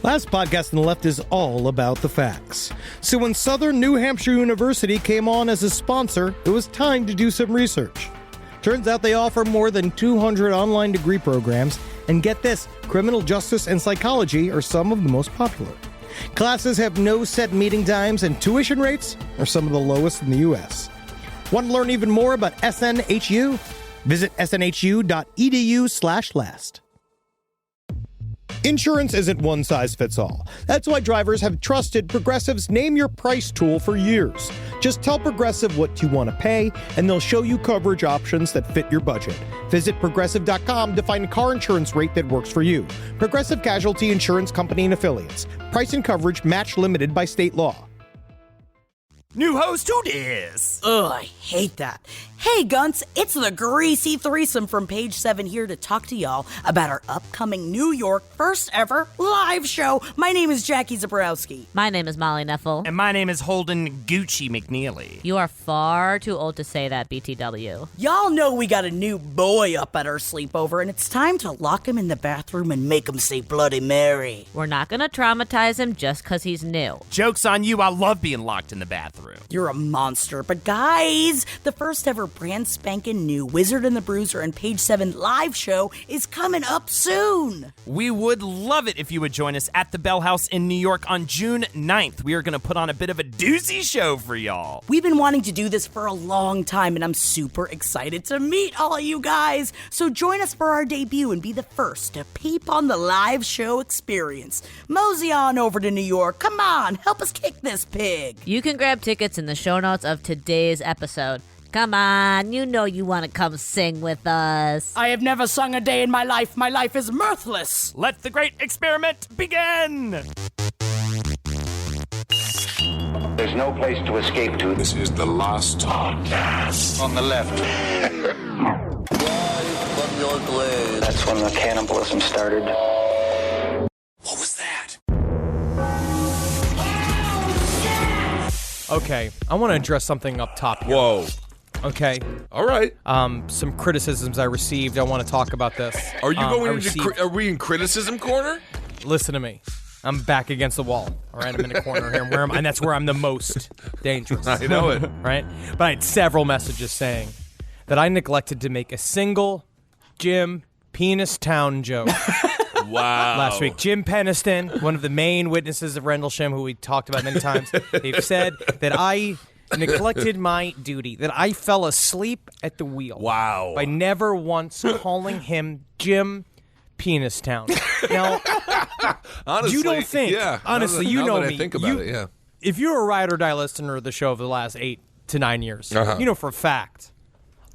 Last podcast on the left is all about the facts. So when Southern New Hampshire University came on as a sponsor, it was time to do some research. Turns out they offer more than 200 online degree programs, and get this, criminal justice and psychology are some of the most popular. Classes have no set meeting times, and tuition rates are some of the lowest in the U.S. Want to learn even more about SNHU? Visit snhu.edu/last. Insurance isn't one size fits all. That's why drivers have trusted Progressive's Name Your Price tool for years. Just tell Progressive what you want to pay, and they'll show you coverage options that fit your budget. Visit Progressive.com to find a car insurance rate that works for you. Progressive Casualty Insurance Company and Affiliates. Price and coverage match limited by state law. New host, who dis? Ugh, I hate that. Hey, Gunts, it's the Greasy Threesome from Page 7 here to talk to y'all about our upcoming New York first ever live show. My name is Jackie Zabrowski. My name is Molly Neffel. And my name is Holden Gucci McNeely. You are far too old to say that, BTW. Y'all know we got a new boy up at our sleepover, and it's time to lock him in the bathroom and make him say Bloody Mary. We're not gonna traumatize him just because he's new. Joke's on you, I love being locked in the bathroom. You're a monster, but guys, the first ever brand spanking new Wizard and the Bruiser and Page 7 live show is coming up soon. We would love it if you would join us at the Bell House in New York on June 9th. We are going to put on a bit of a doozy show for y'all. We've been wanting to do this for a long time, and I'm super excited to meet all of you guys. So join us for our debut and be the first to peep on the live show experience. Mosey on over to New York. Come on, help us kick this pig. You can grab tickets in the show notes of today's episode. Come on, you know you want to come sing with us. I have never sung a day in my life. My life is mirthless. Let the great experiment begin! There's no place to escape to. This is the last podcast. On the left. That's when the cannibalism started. What was that? Okay, I want to address something up top here. Whoa. Okay. All right. Some criticisms I received. I want to talk about this. Are you going into... are we in criticism corner? Listen to me. I'm back against the wall. All right, I'm in a corner here, and that's where I'm the most dangerous. I know it. Right? But I had several messages saying that I neglected to make a single Jim Penis Town joke. Wow. Last week. Jim Peniston, one of the main witnesses of Rendlesham, who we talked about many times, they've said that I neglected my duty, that I fell asleep at the wheel. Wow. By never once calling him Jim Penis Town. Now, honestly, you don't think, yeah, honestly, now you know that me. I think about it, yeah. If you're a ride or die listener of the show of the last 8 to 9 years, you know for a fact,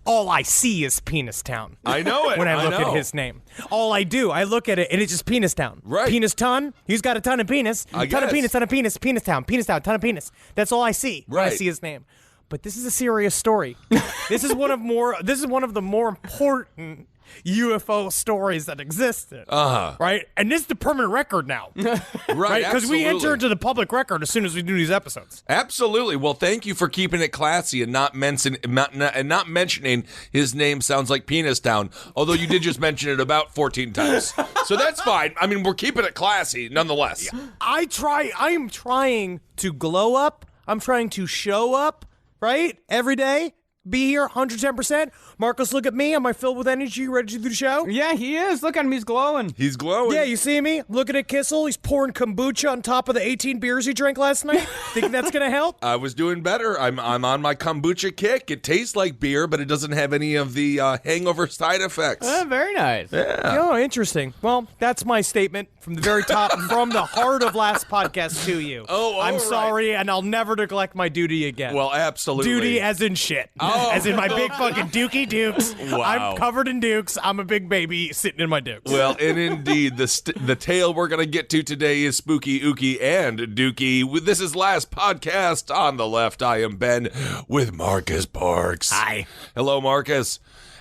all I see is Penis Town. I know it. When I look at his name. All I do, I look at it, and it's just Penis Town. Right. Penis ton, he's got a ton of penis. I ton of guess. penis, ton of penis, Penis Town, ton of penis. That's all I see when I see his name. But this is a serious story. This is one of the more important UFO stories that existed. Right? And this is the permanent record now. Right? Because we enter into the public record as soon as we do these episodes. Absolutely. Well, thank you for keeping it classy and not mentioning his name sounds like Penis Town, although you did just mention it about 14 times. So that's fine. I mean, we're keeping it classy nonetheless. I am trying to glow up. I'm trying to show up, right? Every day. Be here 110%. Marcus, look at me. Am I filled with energy, ready to do the show? Yeah, he is. Look at him. He's glowing. He's glowing. Yeah, you see me? Looking at Kissel. He's pouring kombucha on top of the 18 beers he drank last night. Think that's going to help? I was doing better. I'm on my kombucha kick. It tastes like beer, but it doesn't have any of the hangover side effects. Very nice. Yeah. Oh, interesting. Well, that's my statement from the very top, from the heart of last podcast to you. Oh, I'm right. sorry, and I'll never neglect my duty again. Well, absolutely. Duty as in shit. Oh. As in my big fucking dookie dukes. Wow. I'm covered in dukes. I'm a big baby sitting in my dukes. Well, and indeed, the tale we're going to get to today is Spooky, Ookie, and Dookie. This is last podcast on the left. I am Ben with Marcus Parks. Hi. Hello, Marcus.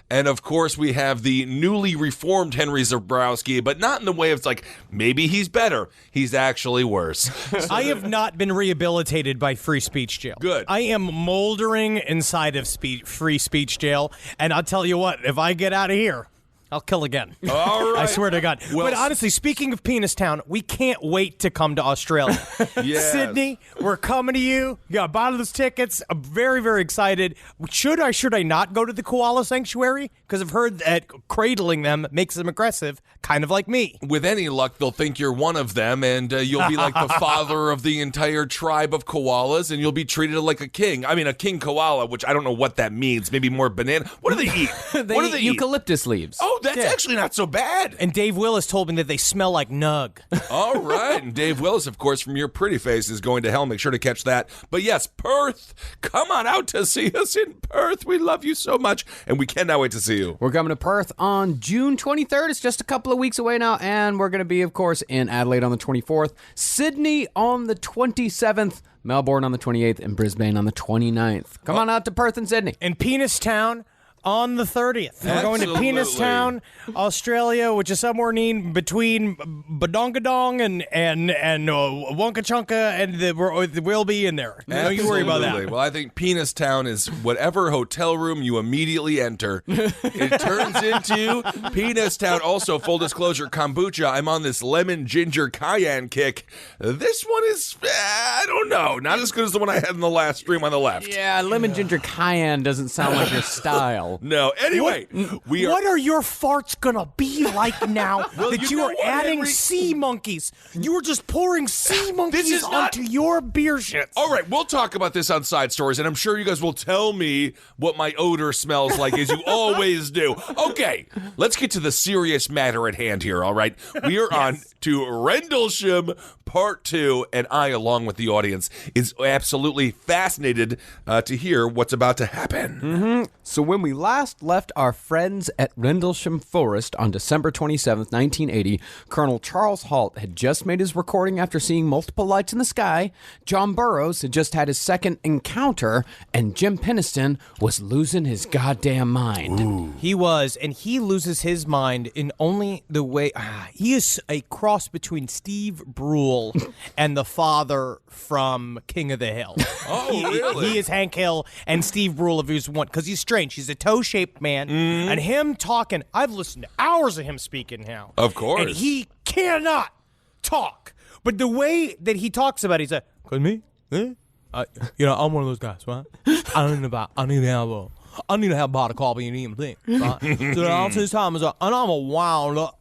And, of course, we have the newly reformed Henry Zabrowski, but not in the way of, it's like, maybe he's better. He's actually worse. I have not been rehabilitated by free speech jail. Good. I am moldering inside of free speech jail, and I'll tell you what, if I get out of here, I'll kill again. All right. I swear to God. Well, but honestly, speaking of Penis Town, we can't wait to come to Australia. Yes. Sydney, we're coming to you. You got bottomless tickets. I'm very, very excited. Should I not go to the koala sanctuary? Because I've heard that cradling them makes them aggressive, kind of like me. With any luck, they'll think you're one of them, and you'll be like the father of the entire tribe of koalas, and you'll be treated like a king. I mean, a king koala, which I don't know what that means. Maybe more banana. What do they eat? They What do eat they eat? eucalyptus leaves. Oh, that's actually not so bad. And Dave Willis told me that they smell like nug. All right. And Dave Willis, of course, from Your Pretty Face is going to hell. Make sure to catch that. But yes, Perth. Come on out to see us in Perth. We love you so much, and we cannot wait to see you. We're coming to Perth on June 23rd. It's just a couple of weeks away now, and we're going to be, of course, in Adelaide on the 24th, Sydney on the 27th, Melbourne on the 28th, and Brisbane on the 29th. Come on out to Perth and Sydney. And Penis Town on the 30th. We're going to Penis Town, Australia, which is somewhere between Badongadong and Wonka Chunka, and we'll be in there. Don't you worry about Absolutely. that. Well, I think Penis Town is whatever hotel room you immediately enter. It turns into Penis Town. Also, full disclosure, kombucha. I'm on this lemon ginger cayenne kick. This one is, I don't know, not as good as the one I had in the last stream on the left. Yeah, lemon ginger cayenne doesn't sound like your style. No. Anyway, What are your farts gonna be like now that you you know are what, adding Henry? sea monkeys? You are just pouring sea monkeys is not- onto your beer shits. All right, we'll talk about this on Side Stories, and I'm sure you guys will tell me what my odor smells like, as you always do. Okay, let's get to the serious matter at hand here, all right? We are on to Rendlesham Part 2, and I, along with the audience, is absolutely fascinated to hear what's about to happen. So when we last left our friends at Rendlesham Forest on December 27th, 1980, Colonel Charles Halt had just made his recording after seeing multiple lights in the sky, John Burroughs had just had his second encounter, and Jim Penniston was losing his goddamn mind. He was, and he loses his mind in only the way he is a cross between Steve Brule and the father from King of the Hill. Oh, really? He is Hank Hill and Steve Brule if he's one, because he's strange. He's a toe-shaped man, and him talking. I've listened to hours of him speaking now. Of course. And he cannot talk, but the way that he talks about it, he's like, "Cause me, I'm one of those guys, right? I need to have a bottle of coffee and eat a thing, right? So all this time is and I'm wound up.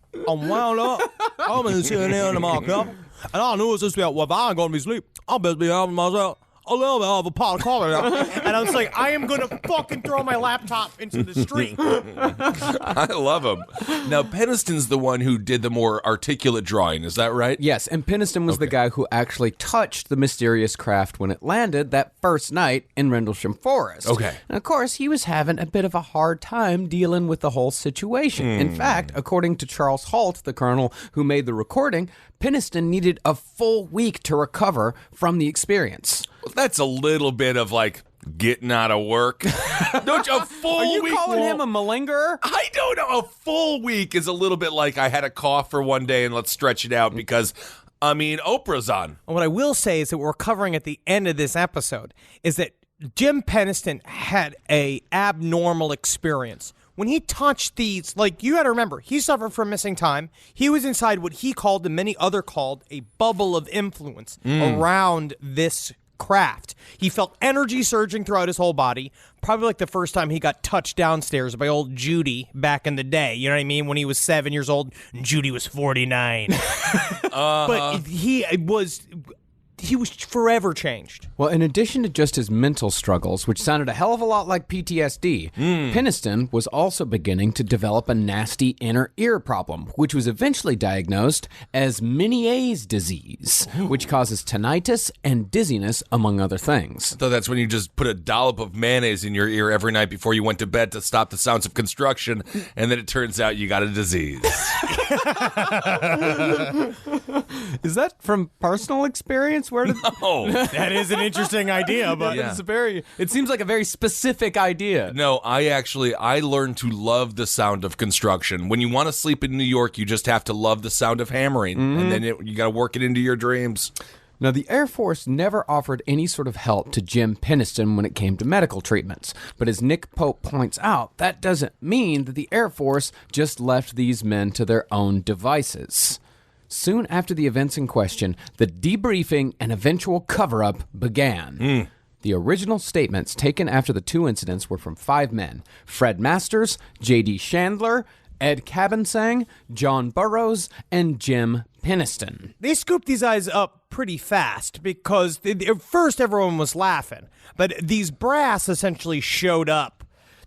I'm in sitting there in my cup, and I knew it's just about, well, if I'm going to be asleep, I'll best be having myself a little bit of a pot of coffee now. And I was like, I am going to fucking throw my laptop into the street. I love him. Now, Penniston's the one who did the more articulate drawing, is that right? Yes, and Penniston was the guy who actually touched the mysterious craft when it landed that first night in Rendlesham Forest. Okay. And of course, he was having a bit of a hard time dealing with the whole situation. In fact, according to Charles Halt, the colonel who made the recording, Penniston needed a full week to recover from the experience. That's a little bit of like getting out of work. Don't you? A full Are you week? calling him a malingerer? I don't know. A full week is a little bit like I had a cough for one day and let's stretch it out because, I mean, Oprah's on. What I will say is that what we're covering at the end of this episode is that Jim Penniston had a abnormal experience. When he touched these, like, you got to remember, he suffered from missing time. He was inside what he called and many other called a bubble of influence around this craft. He felt energy surging throughout his whole body, probably like the first time he got touched downstairs by old Judy back in the day. You know what I mean? When he was 7 years old, and Judy was 49. But he was forever changed. Well, in addition to just his mental struggles, which sounded a hell of a lot like PTSD, Penniston was also beginning to develop a nasty inner ear problem, which was eventually diagnosed as Meniere's disease, which causes tinnitus and dizziness, among other things. So that's when you just put a dollop of mayonnaise in your ear every night before you went to bed to stop the sounds of construction, and then it turns out you got a disease. Is that from personal experience? Where did That is an interesting idea, but Yeah. it seems like a very specific idea. No, I learned to love the sound of construction. When you want to sleep in New York, you just have to love the sound of hammering, and then you got to work it into your dreams. Now, the Air Force never offered any sort of help to Jim Penniston when it came to medical treatments. But as Nick Pope points out, that doesn't mean that the Air Force just left these men to their own devices. Soon after the events in question, the debriefing and eventual cover-up began. The original statements taken after the two incidents were from 5 men: Fred Masters, J.D. Chandler, Ed Cabansang, John Burroughs, and Jim Penniston. They scooped these guys up pretty fast because at first everyone was laughing, but these brass essentially showed up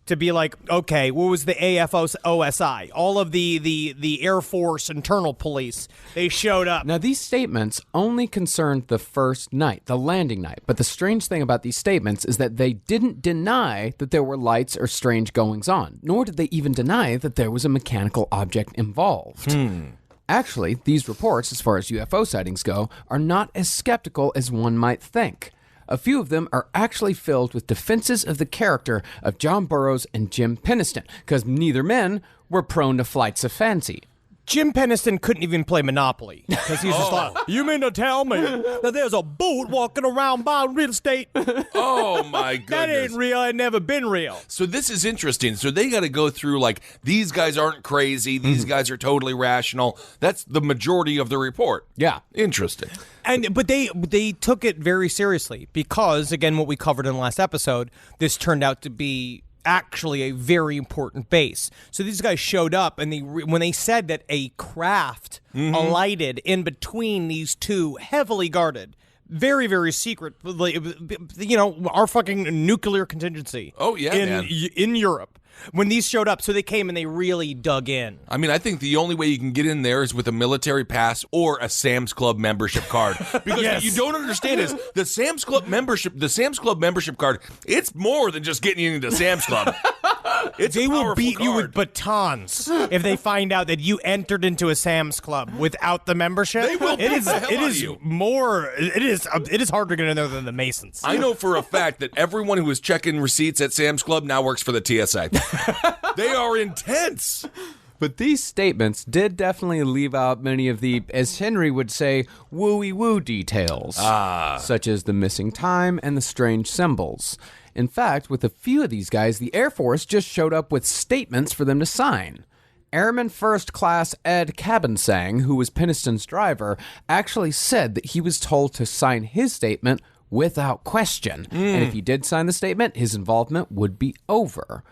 to be like, okay, what was the AFOSI? All of the Air Force internal police, they showed up. Now, these statements only concerned the first night, the landing night. But the strange thing about these statements is that they didn't deny that there were lights or strange goings-on, nor did they even deny that there was a mechanical object involved. Actually, these reports, as far as UFO sightings go, are not as skeptical as one might think. A few of them are actually filled with defenses of the character of John Burroughs and Jim Penniston, because neither men were prone to flights of fancy. Jim Penniston couldn't even play Monopoly because he's just like, you mean to tell me that there's a boot walking around buying real estate? Oh, my goodness. That ain't real. It never been real. So this is interesting. So they got to go through, like, these guys aren't crazy. These guys are totally rational. That's the majority of the report. Yeah. Interesting. But they took it very seriously because, again, what we covered in the last episode, this turned out to be actually a very important base. So these guys showed up, and when they said that a craft alighted in between these two heavily guarded, very, very secret, our fucking nuclear contingency. Oh, yeah, man. In Europe. When these showed up, so they came and they really dug in. I mean, I think the only way you can get in there is with a military pass or a Sam's Club membership card. Because what you don't understand is the Sam's Club membership card, it's more than just getting you into Sam's Club. They will beat you with batons if they find out that you entered into a Sam's Club without the membership. They will beat the hell out of you. It is harder to get in there than the Masons. I know for a fact that everyone who is checking receipts at Sam's Club now works for the TSA. They are intense. But these statements did definitely leave out many of the, as Henry would say, wooey-woo details, such as the missing time and the strange symbols. In fact, with a few of these guys, the Air Force just showed up with statements for them to sign. Airman First Class Ed Cabansang, who was Penniston's driver, actually said that he was told to sign his statement without question. And if he did sign the statement, his involvement would be over.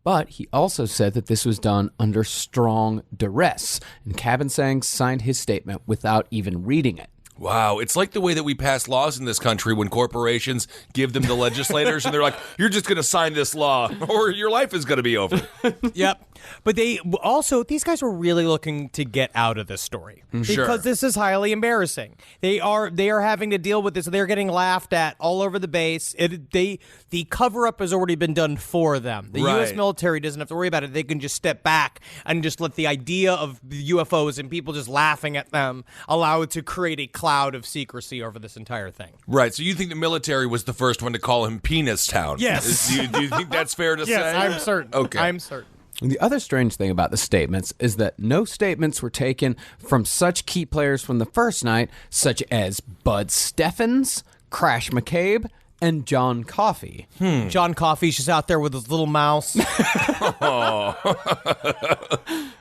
But he also said that this was done under strong duress, and Cabansang signed his statement without even reading it. Wow, it's like the way that we pass laws in this country when corporations give them to legislators and they're like, you're just going to sign this law or your life is going to be over. Yep. But these guys were really looking to get out of this story because this is highly embarrassing. They are having to deal with this. They're getting laughed at all over the base. The cover-up has already been done for them. The U.S. military doesn't have to worry about it. They can just step back and just let the idea of UFOs and people just laughing at them allow it to create a cloud of secrecy over this entire thing. Right. So you think the military was the first one to call him Penis Town? Yes. Do you think that's fair to say? Yes, I'm certain. Okay. I'm certain. And the other strange thing about the statements is that no statements were taken from such key players from the first night, such as Bud Steffens, Crash McCabe, and John Coffey. John Coffey's just out there with his little mouse.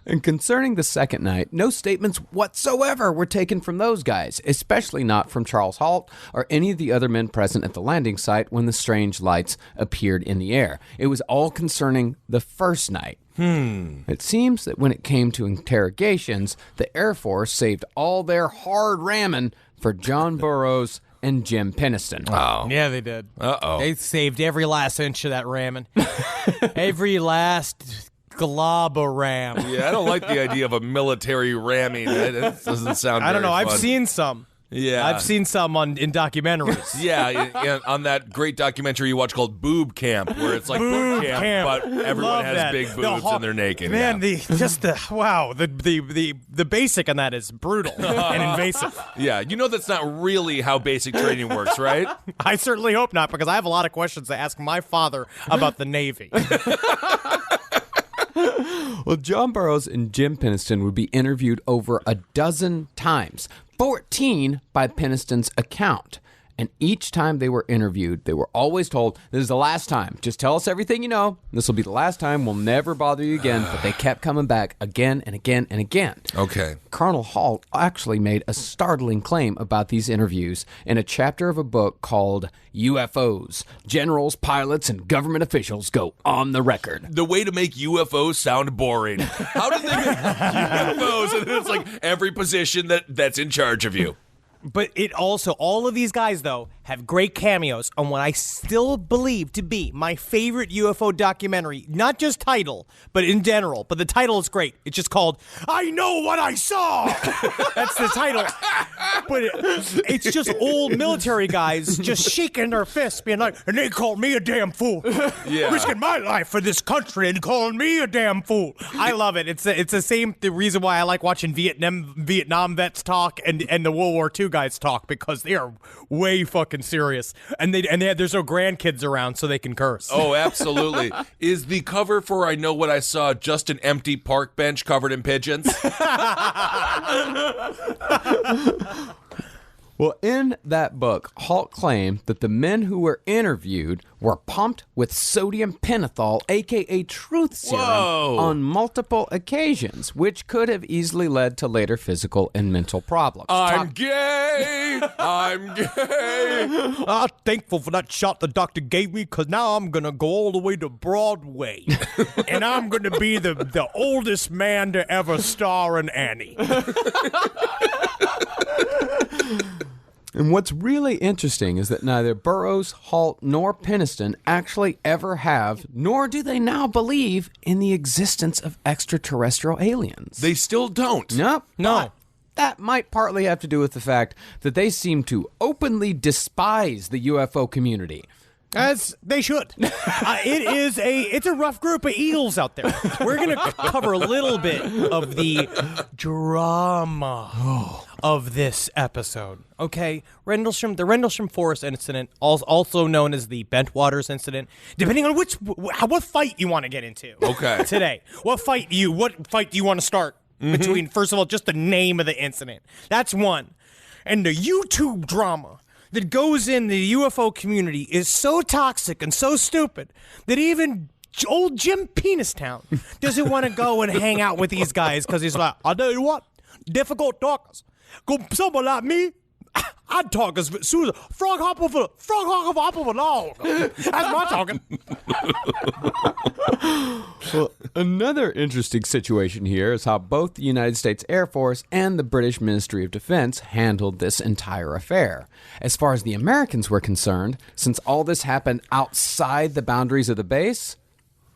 And concerning the second night, no statements whatsoever were taken from those guys, especially not from Charles Halt or any of the other men present at the landing site when the strange lights appeared in the air. It was all concerning the first night. It seems that when it came to interrogations, the Air Force saved all their hard ramming for John Burroughs and Jim Penniston. Oh. Yeah, they did. Uh-oh. They saved every last inch of that ramming. Every last glob of ram. Yeah, I don't like the idea of a military ramming. That doesn't sound I don't know. very I've fun. seen some. Yeah. I've seen some in documentaries. Yeah, on that great documentary you watch called Boob Camp, where it's like boot camp, but everyone Love has that. big boobs and they're naked. Man, yeah. the basic on that is brutal and invasive. Yeah, you know that's not really how basic training works, right? I certainly hope not, because I have a lot of questions to ask my father about the Navy. Well, John Burroughs and Jim Penniston would be interviewed over a dozen times. 14 by Peniston's account. And each time they were interviewed, they were always told, this is the last time. Just tell us everything you know. This will be the last time. We'll never bother you again. But they kept coming back again and again and again. Okay. Colonel Halt actually made a startling claim about these interviews in a chapter of a book called UFOs. Generals, pilots, and government officials go on the record. The way to make UFOs sound boring. How did they make UFOs? And it's like every position that's in charge of you. But it also, all of these guys, though, have great cameos on what I still believe to be my favorite UFO documentary. Not just title, but in general. But the title is great. It's just called, I Know What I Saw! That's the title. But it's just old military guys just shaking their fists, being like, and they called me a damn fool. Yeah. Risking my life for this country and calling me a damn fool. I love it. It's the reason why I like watching Vietnam vets talk and the World War II guys talk, because they are way fucking serious, and there's no grandkids around, so they can curse. Oh, absolutely. Is the cover for I Know What I Saw just an empty park bench covered in pigeons? Well, in that book, Halt claimed that the men who were interviewed were pumped with sodium pentothal, a.k.a. truth serum, Whoa. on multiple occasions, which could have easily led to later physical and mental problems. I'm gay! I'm gay! I'm thankful for that shot the doctor gave me, because now I'm going to go all the way to Broadway, and I'm going to be the oldest man to ever star in Annie. And what's really interesting is that neither Burroughs, Halt, nor Peniston actually ever have, nor do they now believe, in the existence of extraterrestrial aliens. They still don't. Nope. No. But that might partly have to do with the fact that they seem to openly despise the UFO community. As they should. It's a rough group of eels out there. We're going to cover a little bit of the drama of this episode. Okay, the Rendlesham Forest incident, also known as the Bentwaters incident, depending on what fight you want to get into. Okay. Today, what fight do you want to start between? First of all, just the name of the incident. That's one, and the YouTube drama that goes in the UFO community is so toxic and so stupid that even old Jim Penistown doesn't want to go and hang out with these guys, because he's like, I'll tell you what, difficult talkers. Go someone like me, I'd talk as soon as a frog hop of a log. That's my talking. Well, another interesting situation here is how both the United States Air Force and the British Ministry of Defense handled this entire affair. As far as the Americans were concerned, since all this happened outside the boundaries of the base,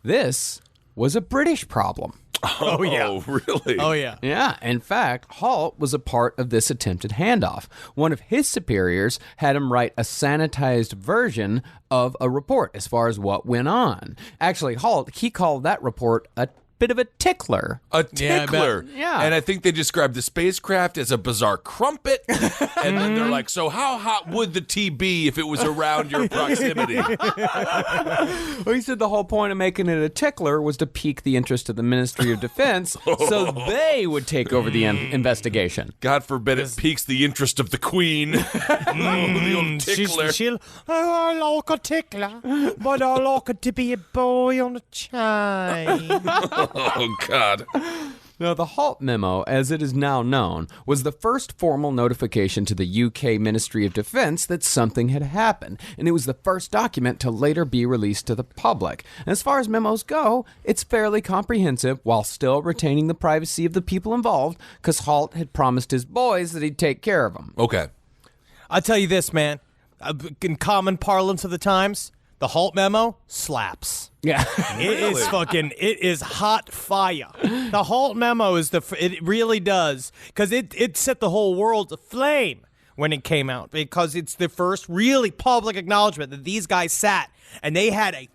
this was a British problem. Oh, yeah. Really? Oh, yeah. Yeah, in fact, Halt was a part of this attempted handoff. One of his superiors had him write a sanitized version of a report as far as what went on. Actually, Halt, he called that report a bit of a tickler. A tickler. Yeah. And I think they described the spacecraft as a bizarre crumpet. And then they're like, so how hot would the tea be if it was around your proximity? Well, he said the whole point of making it a tickler was to pique the interest of the Ministry of Defense so they would take over the investigation. God forbid it piques the interest of the Queen. The old tickler. I like a tickler, but I like it to be a boy on a chain. Oh, God. Now, the Halt memo, as it is now known, was the first formal notification to the UK Ministry of Defense that something had happened, and it was the first document to later be released to the public. And as far as memos go, it's fairly comprehensive while still retaining the privacy of the people involved, because Halt had promised his boys that he'd take care of them. Okay. I'll tell you this, man. In common parlance of the times, the Halt memo slaps. Yeah. It is hot fire. The Halt memo it really does, because it set the whole world aflame when it came out, because it's the first really public acknowledgement that these guys sat and they had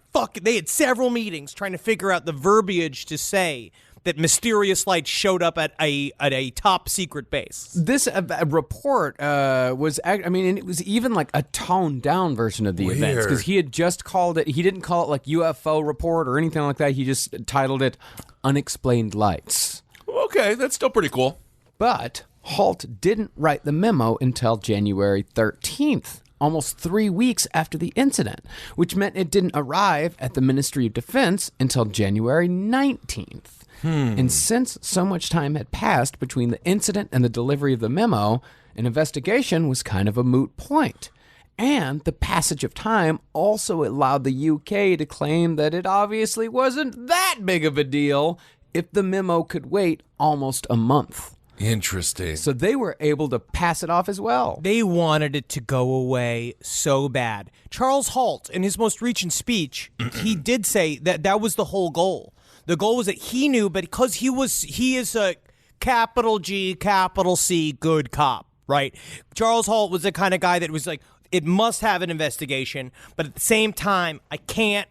several meetings trying to figure out the verbiage to say that mysterious lights showed up at a top secret base. This report was, and it was even like a toned down version of the events, because he had just called it, he didn't call it like UFO report or anything like that. He just titled it Unexplained Lights. Okay, that's still pretty cool. But Halt didn't write the memo until January 13th, almost 3 weeks after the incident, which meant it didn't arrive at the Ministry of Defense until January 19th. And since so much time had passed between the incident and the delivery of the memo, an investigation was kind of a moot point. And the passage of time also allowed the UK to claim that it obviously wasn't that big of a deal if the memo could wait almost a month. Interesting. So they were able to pass it off as well. They wanted it to go away so bad. Charles Halt, in his most recent speech, he did say that that was the whole goal. The goal was that he knew, but because he is a capital G, capital C, good cop, right? Charles Halt was the kind of guy that was like, it must have an investigation, but at the same time, I can't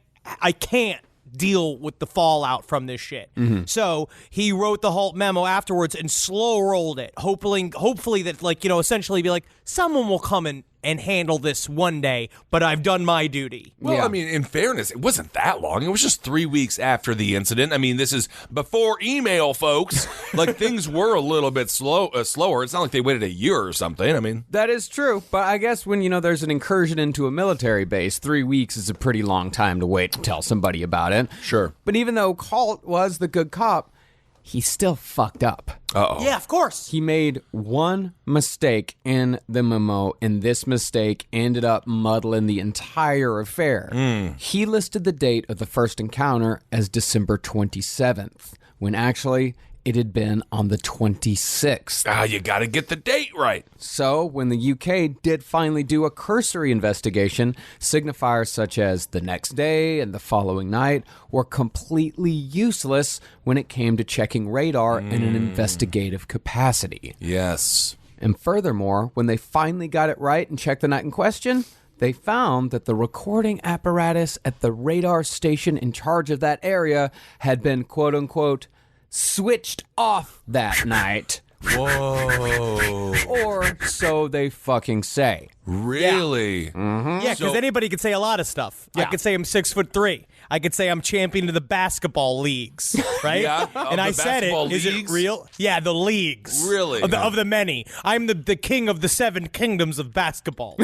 deal with the fallout from this shit. So he wrote the Halt memo afterwards and slow rolled it, hopefully that, like, you know, essentially be like, someone will come and handle this one day, but I've done my duty. Well, I mean, in fairness, it wasn't that long. It was just 3 weeks after the incident. I mean, this is before email, folks. Like, things were a little bit slower. It's not like they waited a year or something. I mean, That is true, but I guess when, you know, there's an incursion into a military base, 3 weeks is a pretty long time to wait to tell somebody about it. Sure. But even though Halt was the good cop, he still fucked up. uh-oh. Yeah, of course. He made one mistake in the memo, and this mistake ended up muddling the entire affair. He listed the date of the first encounter as December 27th, when actually it had been on the 26th. You got to get the date right. So, when the UK did finally do a cursory investigation, signifiers such as the next day and the following night were completely useless when it came to checking radar in an investigative capacity. Yes. And furthermore, when they finally got it right and checked the night in question, they found that the recording apparatus at the radar station in charge of that area had been, quote-unquote, switched off that night. Whoa. Or so they fucking say. Really? Yeah, because So- anybody could say a lot of stuff. I Yeah. could say I'm 6'3". I could say I'm champion of the basketball leagues, right? Yeah, of and I the said it. basketball Is it leagues? real? Yeah, the leagues. Really? Of the many. I'm the king of the 7 kingdoms of basketball.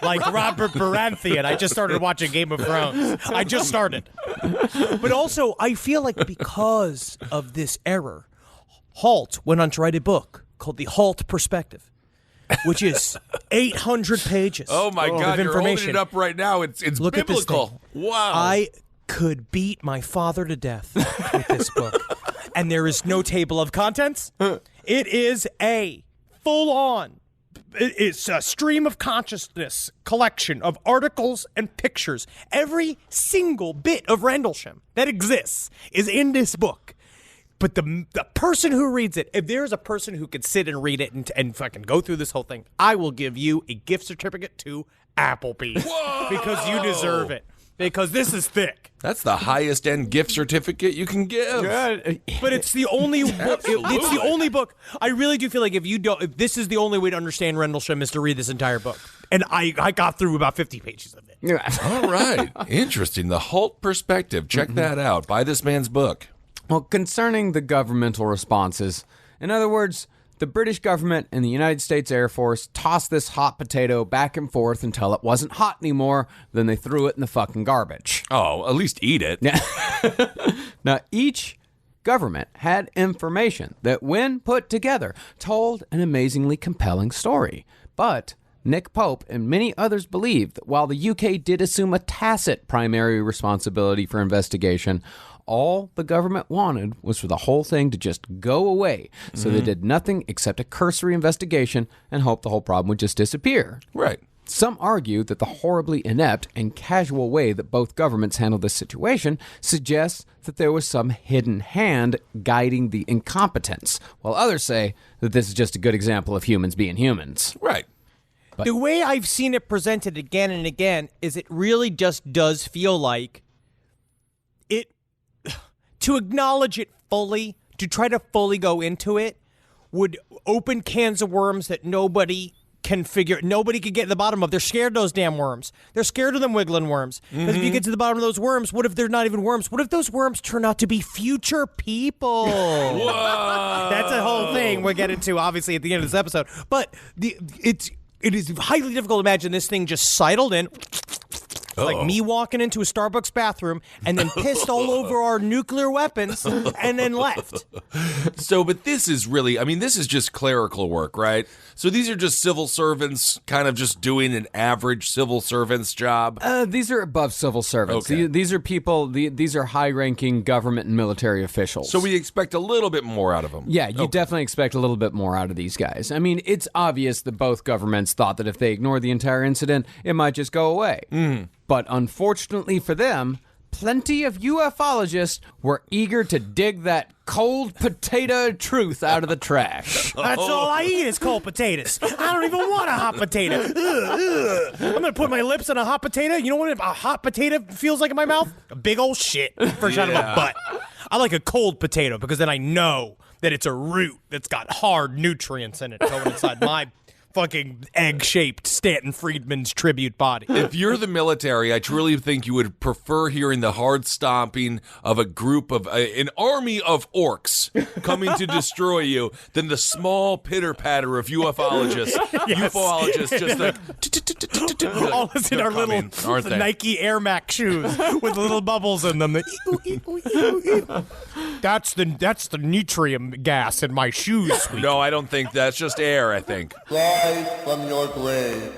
Like Robert Baratheon. I just started watching Game of Thrones. I just started. But also, I feel like because of this error, Halt went on to write a book called The Halt Perspective, which is 800 pages. Oh my of God! You're holding information. it up right now. It's Look at this biblical. thing. Wow. I could beat my father to death with this book. And there is no table of contents. It is a full-on, it's a stream of consciousness collection of articles and pictures. Every single bit of Rendlesham that exists is in this book. But the person who reads it, if there's a person who could sit and read it and fucking go through this whole thing, I will give you a gift certificate to Applebee's. Whoa! Because you deserve it. Because this is thick. That's the highest end gift certificate you can give. But it's the only book. It's the only book. I really do feel like if this is the only way to understand Rendlesham is to read this entire book. And I got through about 50 pages of it. All right. Interesting. The Halt Perspective. Check that out. Buy this man's book. Well, concerning the governmental responses, in other words, the British government and the United States Air Force tossed this hot potato back and forth until it wasn't hot anymore, then they threw it in the fucking garbage. Oh, at least eat it. Now, each government had information that, when put together, told an amazingly compelling story. But Nick Pope and many others believe that while the UK did assume a tacit primary responsibility for investigation, all the government wanted was for the whole thing to just go away. So they did nothing except a cursory investigation and hoped the whole problem would just disappear. Right. Some argue that the horribly inept and casual way that both governments handled this situation suggests that there was some hidden hand guiding the incompetence, while others say that this is just a good example of humans being humans. Right. The way I've seen it presented again and again is it really just does feel like it, to acknowledge it fully, to try to fully go into it, would open cans of worms that nobody can figure. Nobody can get to the bottom of. They're scared of those damn worms. They're scared of them wiggling worms. Because if you get to the bottom of those worms, what if they're not even worms? What if those worms turn out to be future people? Whoa. That's a whole thing we'll get into, obviously, at the end of this episode. But it is highly difficult to imagine this thing just sidled in. Like me walking into a Starbucks bathroom and then pissed all over our nuclear weapons and then left. So, but this is really, I mean, this is just clerical work, right? So these are just civil servants kind of just doing an average civil servant's job? These are above civil servants. Okay. These are people, these are high-ranking government and military officials. So we expect a little bit more out of them. Yeah, you definitely expect a little bit more out of these guys. I mean, it's obvious that both governments thought that if they ignored the entire incident, it might just go away. But unfortunately for them, plenty of ufologists were eager to dig that cold potato truth out of the trash. That's all I eat is cold potatoes. I don't even want a hot potato. I'm going to put my lips on a hot potato. You know what a hot potato feels like in my mouth? A big old shit fresh out of my butt. I like a cold potato because then I know that it's a root that's got hard nutrients in it going inside my fucking egg-shaped Stanton Friedman's tribute body. If you're the military, I truly think you would prefer hearing the hard stomping of a group of an army of orcs coming to destroy you than the small pitter-patter of ufologists. Ufologists just like all this in our little aren't they? Nike Air Max shoes with little bubbles in them. That's the nutrient gas in my shoes, sweet. No, I don't think that's just air, I think. Rise from your grave.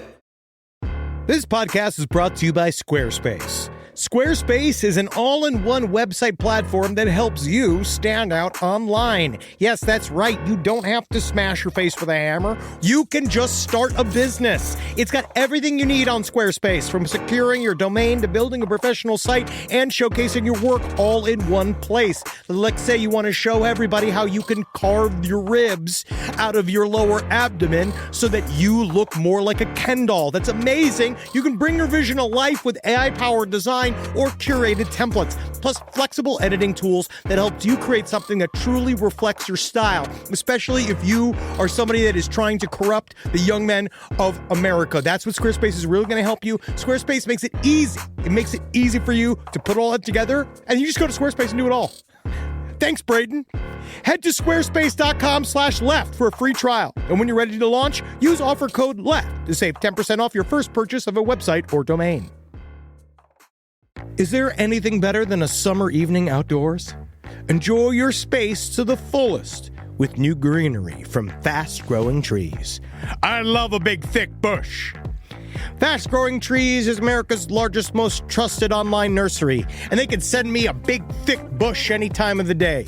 This podcast is brought to you by Squarespace. Squarespace is an all-in-one website platform that helps you stand out online. Yes, that's right. You don't have to smash your face with a hammer. You can just start a business. It's got everything you need on Squarespace, from securing your domain to building a professional site and showcasing your work all in one place. Let's say you want to show everybody how you can carve your ribs out of your lower abdomen so that you look more like a Ken doll. That's amazing. You can bring your vision to life with AI-powered design or curated templates, plus flexible editing tools that helps you create something that truly reflects your style, especially if you are somebody that is trying to corrupt the young men of America. That's what Squarespace is really going to help you. Squarespace makes it easy. It makes it easy for you to put all that together, and you just go to Squarespace and do it all. Thanks, Braden. Head to squarespace.com/left for a free trial. And when you're ready to launch, use offer code LEFT to save 10% off your first purchase of a website or domain. Is there anything better than a summer evening outdoors? Enjoy your space to the fullest with new greenery from Fast Growing Trees. I love a big, thick bush. Fast Growing Trees is America's largest, most trusted online nursery, and they can send me a big, thick bush any time of the day.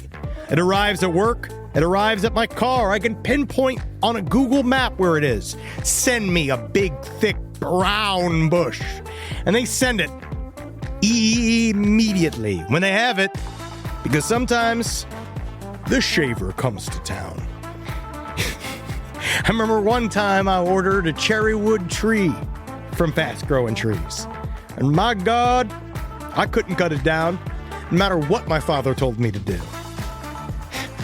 It arrives at work. It arrives at my car. I can pinpoint on a Google map where it is. Send me a big, thick, brown bush. And they send it immediately when they have it, because sometimes the shaver comes to town. I remember one time I ordered a cherry wood tree from Fast Growing Trees, and my God, I couldn't cut it down no matter what my father told me to do.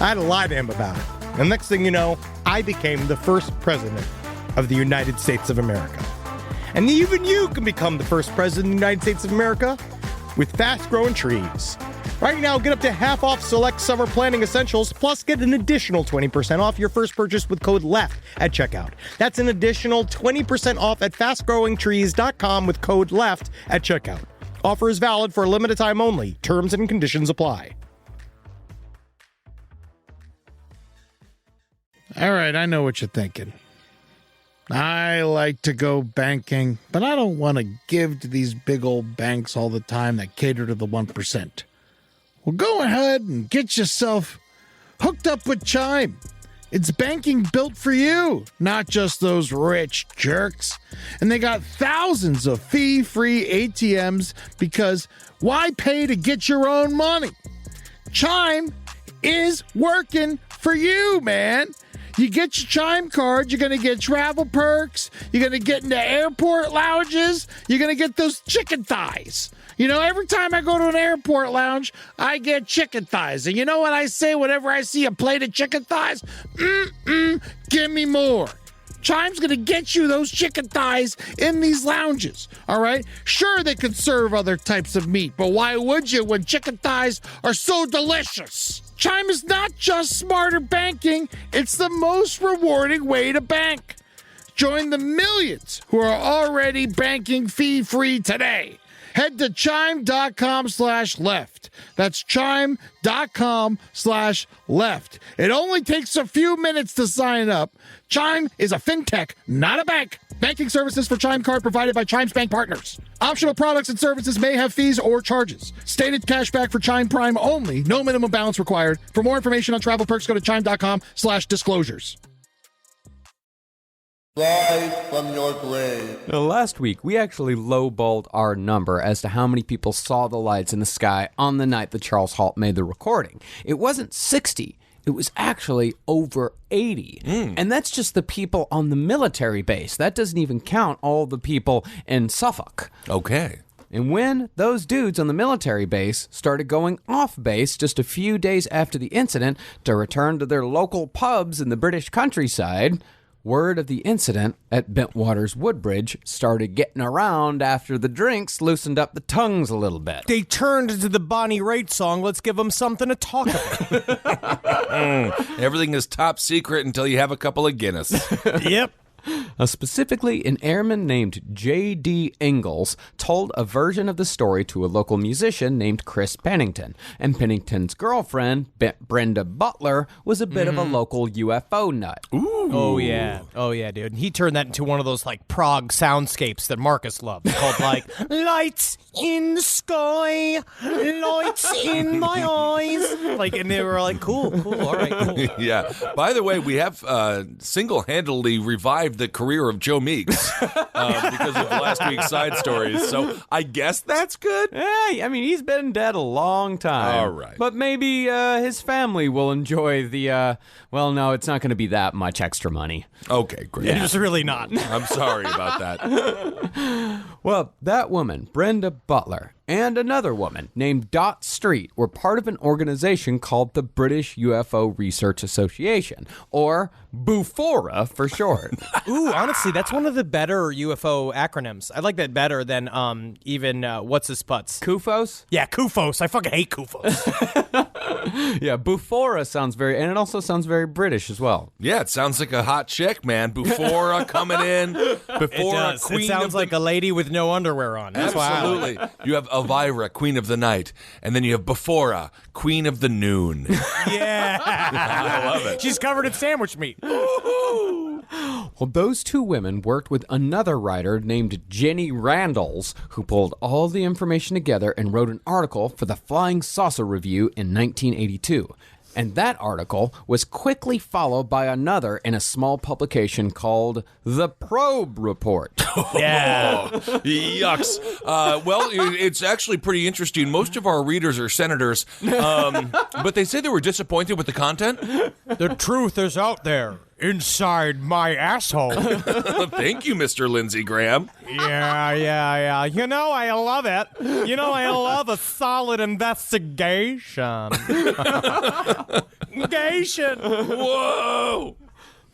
I had to lie to him about it, and next thing you know, I became the first president of the United States of America. And even you can become the first president of the United States of America with Fast Growing Trees. Right now, get up to half off select summer planning essentials, plus get an additional 20% off your first purchase with code LEFT at checkout. That's an additional 20% off at fastgrowingtrees.com with code LEFT at checkout. Offer is valid for a limited time only. Terms and conditions apply. All right, I know what you're thinking. I like to go banking, but I don't want to give to these big old banks all the time that cater to the 1%. Well, go ahead and get yourself hooked up with Chime. It's banking built for you, not just those rich jerks. And they got thousands of fee-free ATMs because why pay to get your own money? Chime is working for you, man. You get your Chime card, you're going to get travel perks, you're going to get into airport lounges, you're going to get those chicken thighs. You know, every time I go to an airport lounge, I get chicken thighs. And you know what I say whenever I see a plate of chicken thighs? Give me more. Chime's gonna get you those chicken thighs in these lounges, all right? Sure, they could serve other types of meat, but why would you when chicken thighs are so delicious? Chime is not just smarter banking, it's the most rewarding way to bank. Join the millions who are already banking fee-free today. Head to chime.com/left. That's chime.com/left. It only takes a few minutes to sign up. Chime is a fintech, not a bank. Banking services for Chime Card provided by Chime's bank partners. Optional products and services may have fees or charges. Stated cashback for Chime Prime only. No minimum balance required. For more information on travel perks, go to chime.com/disclosures. Live from your grave. Now, last week, we actually lowballed our number as to how many people saw the lights in the sky on the night that Charles Halt made the recording. It wasn't 60. It was actually over 80. And that's just the people on the military base. That doesn't even count all the people in Suffolk. Okay. And when those dudes on the military base started going off base just a few days after the incident to return to their local pubs in the British countryside, word of the incident at Bentwaters Woodbridge started getting around after the drinks loosened up the tongues a little bit. They turned to the Bonnie Raitt song, "Let's Give Them Something to Talk About." Everything is top secret until you have a couple of Guinness. Yep. Specifically, an airman named J.D. Ingalls told a version of the story to a local musician named Chris Pennington. And Pennington's girlfriend, Brenda Butler, was a bit of a local UFO nut. Ooh. Oh, yeah, dude. He turned that into one of those, like, prog soundscapes that Marcus loves, called, like, lights in the sky, lights in my eyes. Like, and they were like, cool, all right, cool. Yeah. By the way, we have single-handedly revived the career of Joe Meeks because of last week's side stories. So I guess that's good. Hey, I mean, he's been dead a long time. All right. But maybe his family will enjoy the, well, no, it's not going to be that much extra money. Okay, great. Yeah. It's really not. I'm sorry about that. Well, that woman, Brenda Butler, and another woman named Dot Street were part of an organization called the British UFO Research Association, or BUFORA for short. Ooh, honestly, that's one of the better UFO acronyms. I like that better than even what's his putz? KUFOS? Yeah, KUFOS. I fucking hate KUFOS. Yeah, BUFORA sounds very, and it also sounds very British as well. Yeah, it sounds like a hot chick, man. Bufora coming in. Bufora, queen It sounds of like a lady with no underwear on. That's Absolutely. You have Elvira, queen of the night, and then you have Bufora, queen of the noon. Yeah. I love it. She's covered in sandwich meat. Well, those two women worked with another writer named Jenny Randalls, who pulled all the information together and wrote an article for the Flying Saucer Review in 1982. And that article was quickly followed by another in a small publication called The Probe Report. Yeah. Yucks. Well, it's actually pretty interesting. Most of our readers are senators, but they say they were disappointed with the content. The truth is out there inside my asshole. Thank you, Mr. Lindsey Graham. Yeah. You know, I love it. You know, I love a solid investigation. Whoa!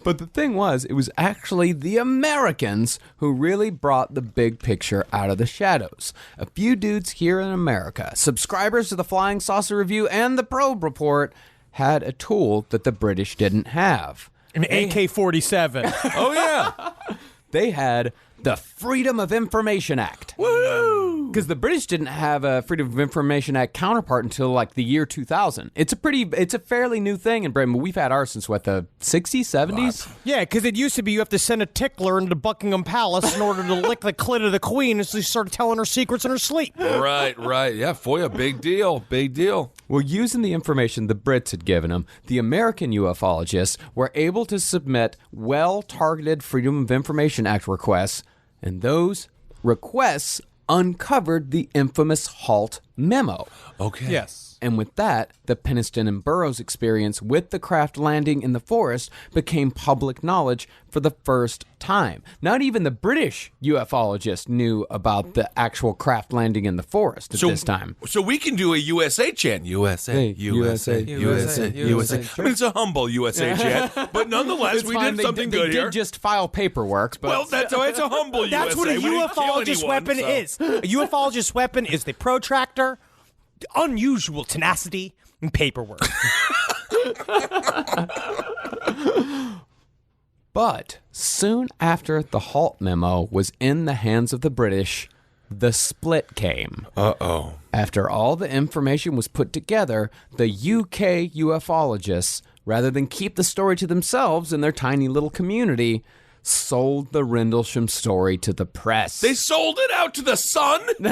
But the thing was, it was actually the Americans who really brought the big picture out of the shadows. A few dudes here in America, subscribers to the Flying Saucer Review and the Probe Report, had a tool that the British didn't have. An AK-47. Oh, yeah. They had the Freedom of Information Act. Woo! Because the British didn't have a Freedom of Information Act counterpart until like the year 2000. It's a fairly new thing in Britain, but we've had ours since what, the 60s, 70s? Yeah, because it used to be you have to send a tickler into Buckingham Palace in order to lick the clit of the queen as she started telling her secrets in her sleep. Right. Yeah, FOIA, big deal. Well, using the information the Brits had given them, the American ufologists were able to submit well-targeted Freedom of Information Act requests, and those requests uncovered the infamous Halt memo. Okay. Yes. And with that, the Peniston and Burroughs experience with the craft landing in the forest became public knowledge for the first time. Not even the British ufologists knew about the actual craft landing in the forest at this time. So we can do a USA chant. USA, USA, USA, USA. I mean, it's a humble USA chant, but nonetheless, we did something good here. They did just file paperwork, but... Well, that's it's a humble USA. That's what a We didn't kill ufologist anyone, weapon is. A ufologist weapon is the protractor, unusual tenacity, and paperwork. But soon after the halt memo was in the hands of the British, the split came. Uh-oh. After all the information was put together, the UK ufologists, rather than keep the story to themselves in their tiny little community, sold the Rendlesham story to the press. They sold it out to the Sun? What the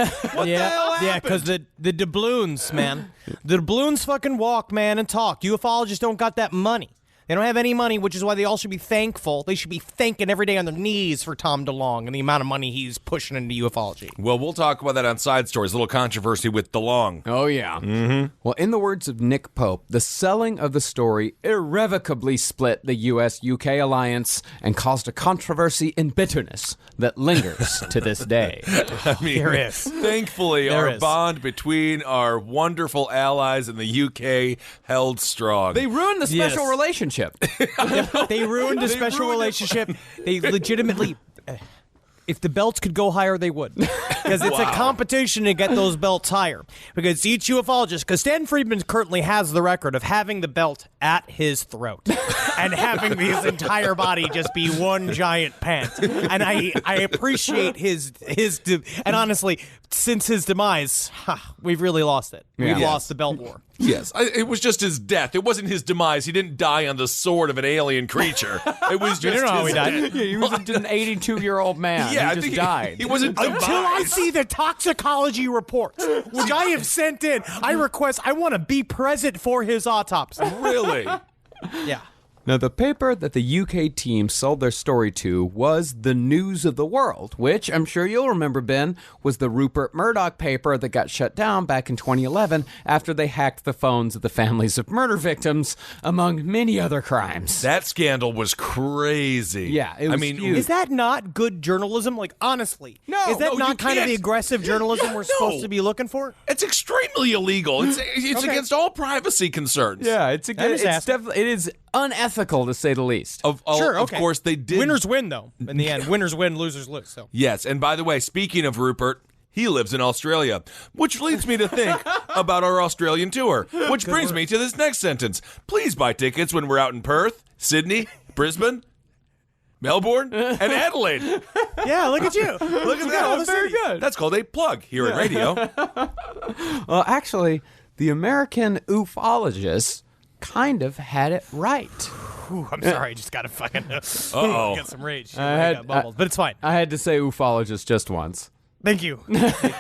hell happened? Yeah, because the doubloons, man. The doubloons fucking walk, man, and talk. Ufologists don't got that money. They don't have any money, which is why they all should be thankful. They should be thanking every day on their knees for Tom DeLonge and the amount of money he's pushing into ufology. Well, we'll talk about that on Side Stories. A little controversy with DeLonge. Oh, yeah. Mm-hmm. Well, in the words of Nick Pope, the selling of the story irrevocably split the U.S.-UK alliance and caused a controversy and bitterness that lingers to this day. I mean, There is. Thankfully, There our is. bond between our wonderful allies in the UK held strong. They ruined the special Yes. relationship. They ruined a special relationship. They legitimately... If the belts could go higher, they would. Because it's a competition to get those belts higher. Because each ufologist, because Stan Friedman currently has the record of having the belt at his throat and having his entire body just be one giant pant. And I appreciate his and honestly, since his demise, we've really lost it. We've lost the belt war. Yes, it was just his death. It wasn't his demise. He didn't die on the sword of an alien creature. It was just know how his he died. death. Yeah, he was an 82-year-old man. Yeah, he I just think died. He wasn't demised. Until I see the toxicology reports, which I have sent in, I want to be present for his autopsy. Really? Yeah. Now, the paper that the UK team sold their story to was the News of the World, which I'm sure you'll remember, Ben, was the Rupert Murdoch paper that got shut down back in 2011 after they hacked the phones of the families of murder victims, among many other crimes. That scandal was crazy. Yeah, it was huge. Is that not good journalism? Like, honestly. No, Is that no, you not kind of can't. the aggressive journalism we're supposed to be looking for? It's extremely illegal. It's Okay. against all privacy concerns. Yeah, it's just asking. definitely it is unethical to say the least. Of course, they did. Winners win, though. In the end, winners win, losers lose. So Yes, and by the way, speaking of Rupert, he lives in Australia, which leads me to think about our Australian tour, which brings me to this next sentence. Please buy tickets when we're out in Perth, Sydney, Brisbane, Melbourne, and Adelaide. yeah, look at you. Look at that. All the very cities. good. That's called a plug here at radio. Well, actually, the American ufologists kind of had it right. Ooh, I'm sorry. I just got to fucking get some rage. I got bubbles, but it's fine. I had to say ufologist just once. Thank you.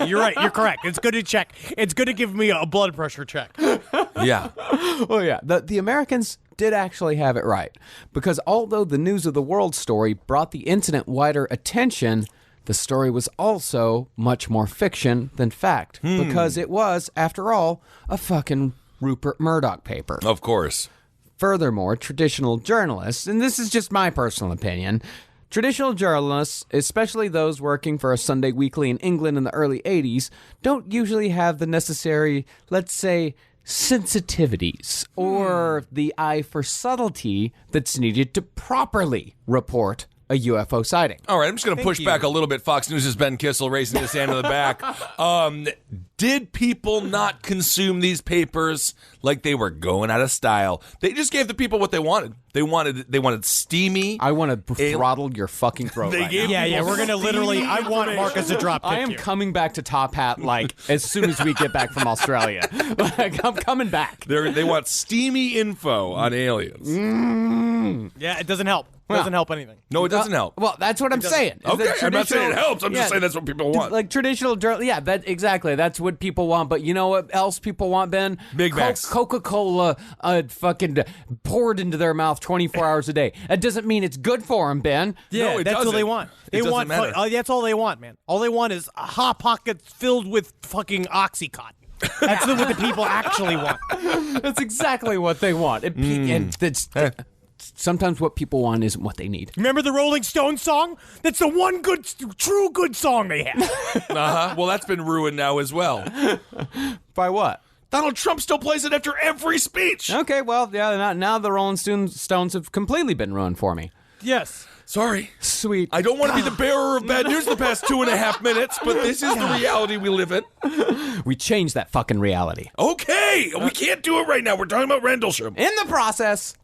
You're right. You're correct. It's good to check. It's good to give me a blood pressure check. Yeah. Oh, yeah. The Americans did actually have it right. Because although the News of the World story brought the incident wider attention, the story was also much more fiction than fact. Because it was, after all, a fucking Rupert Murdoch paper. Of course. Furthermore, traditional journalists, and this is just my personal opinion, traditional journalists, especially those working for a Sunday weekly in England in the early 80s, don't usually have the necessary, let's say, sensitivities or the eye for subtlety that's needed to properly report a UFO sighting. All right, I'm just going to push back a little bit. Fox News' Ben Kissel raising his hand in the back. Did people not consume these papers like they were going out of style? They just gave the people what they wanted. They wanted steamy. I want to throttle your fucking throat They right gave now. Yeah, we're going to literally, I want Marcus to drop kick I am you. coming back to Top Hat like as soon as we get back from Australia. Like, I'm coming back. They want steamy info on aliens. Yeah, it doesn't help. It doesn't help anything. No, it doesn't help. Well, that's what I'm saying. is Okay, that I'm not saying it traditional- helps. I'm just saying that's what people want. Like traditional journal. Yeah, that exactly. That's what people want. But you know what else people want, Ben? Big Macs. Coca-Cola fucking poured into their mouth 24 hours a day. That doesn't mean it's good for them, Ben. Yeah, No, it that's all they doesn't. want. It They doesn't want. matter. That's all they want, man. All they want is hot pockets filled with fucking Oxycontin. That's what the people actually want. That's exactly what they want. And that's sometimes what people want isn't what they need. Remember the Rolling Stones song? That's the one true good song they have. Well, that's been ruined now as well. By what? Donald Trump still plays it after every speech. Okay, well, yeah, now the Rolling Stones have completely been ruined for me. Yes. Sorry. Sweet. I don't want to be the bearer of bad news the past 2.5 minutes, but this is the reality we live in. We changed that fucking reality. Okay, we can't do it right now. We're talking about Rendlesham. In the process.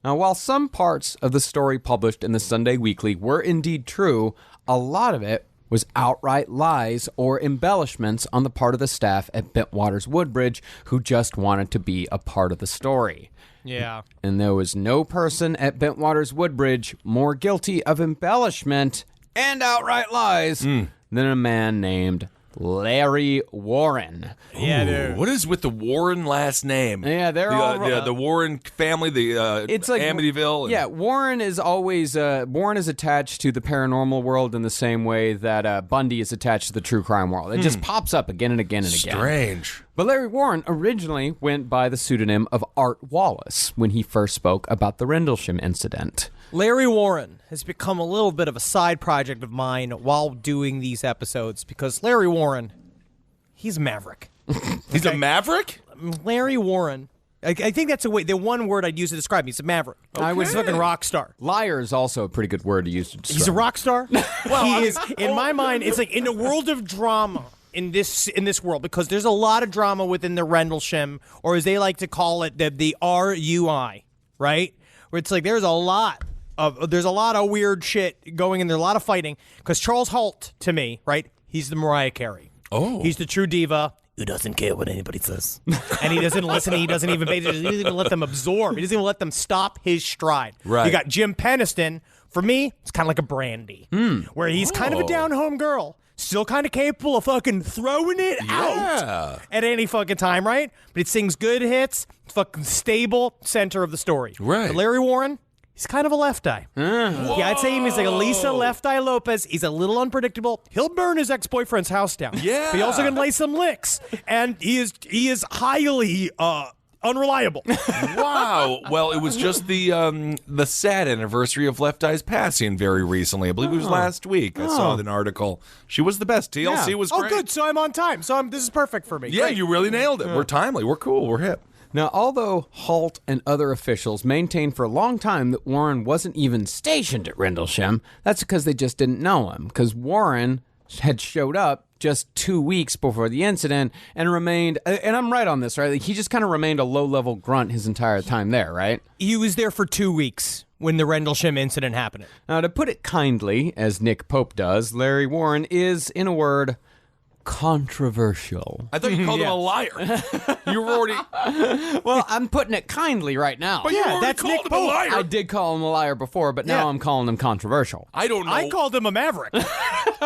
Now, while some parts of the story published in the Sunday Weekly were indeed true, a lot of it was outright lies or embellishments on the part of the staff at Bentwaters Woodbridge who just wanted to be a part of the story. Yeah. And there was no person at Bentwaters Woodbridge more guilty of embellishment and outright lies than a man named Larry Warren. Yeah, dude. What is with the Warren last name? Yeah, they're all the Warren family, it's like Amityville. Yeah, Warren is always Warren is attached to the paranormal world in the same way that Bundy is attached to the true crime world. It just pops up again and again and again. Strange. But Larry Warren originally went by the pseudonym of Art Wallace when he first spoke about the Rendlesham Incident. Larry Warren has become a little bit of a side project of mine while doing these episodes because Larry Warren, he's a maverick. He's a maverick? Larry Warren. I think that's the one word I'd use to describe him. He's a maverick. Okay. He's a fucking rock star. Liar is also a pretty good word to use to describe. He's a rock star? Well, he is, in my mind, it's like in the world of drama in this world, because there's a lot of drama within the Rendlesham, or as they like to call it, the RUI, right? Where it's like there's a lot of weird shit going in there, a lot of fighting. Because Charles Holt, to me, right, he's the Mariah Carey. Oh. He's the true diva who doesn't care what anybody says. And he doesn't listen. He doesn't even let them absorb. He doesn't even let them stop his stride. Right. You got Jim Peniston. For me, it's kind of like a Brandy, where he's kind of a down-home girl, still kind of capable of fucking throwing it out at any fucking time, right? But it sings good hits, fucking stable center of the story. Right. But Larry Warren, he's kind of a left eye. Yeah, I'd say he's like a Lisa Left Eye Lopez. He's a little unpredictable. He'll burn his ex-boyfriend's house down. Yeah. But he also can lay some licks. And he is highly unreliable. Wow. Well, it was just the sad anniversary of Left Eye's passing very recently. I believe it was last week. I saw an article. She was the best. TLC was great. Oh, good. So I'm on time. This is perfect for me. Yeah, Great. you really nailed it. We're timely. We're cool. We're hip. Now, although Holt and other officials maintained for a long time that Warren wasn't even stationed at Rendlesham, that's because they just didn't know him, because Warren had showed up just 2 weeks before the incident and remained, and I'm right on this, right? Like, he just kind of remained a low-level grunt his entire time there, right? He was there for 2 weeks when the Rendlesham incident happened. Now, to put it kindly, as Nick Pope does, Larry Warren is, in a word, controversial. I thought you called him a liar. You were already... Well, I'm putting it kindly right now. But you already called him a liar. I did call him a liar before, but now I'm calling him controversial. I don't know. I called him a maverick.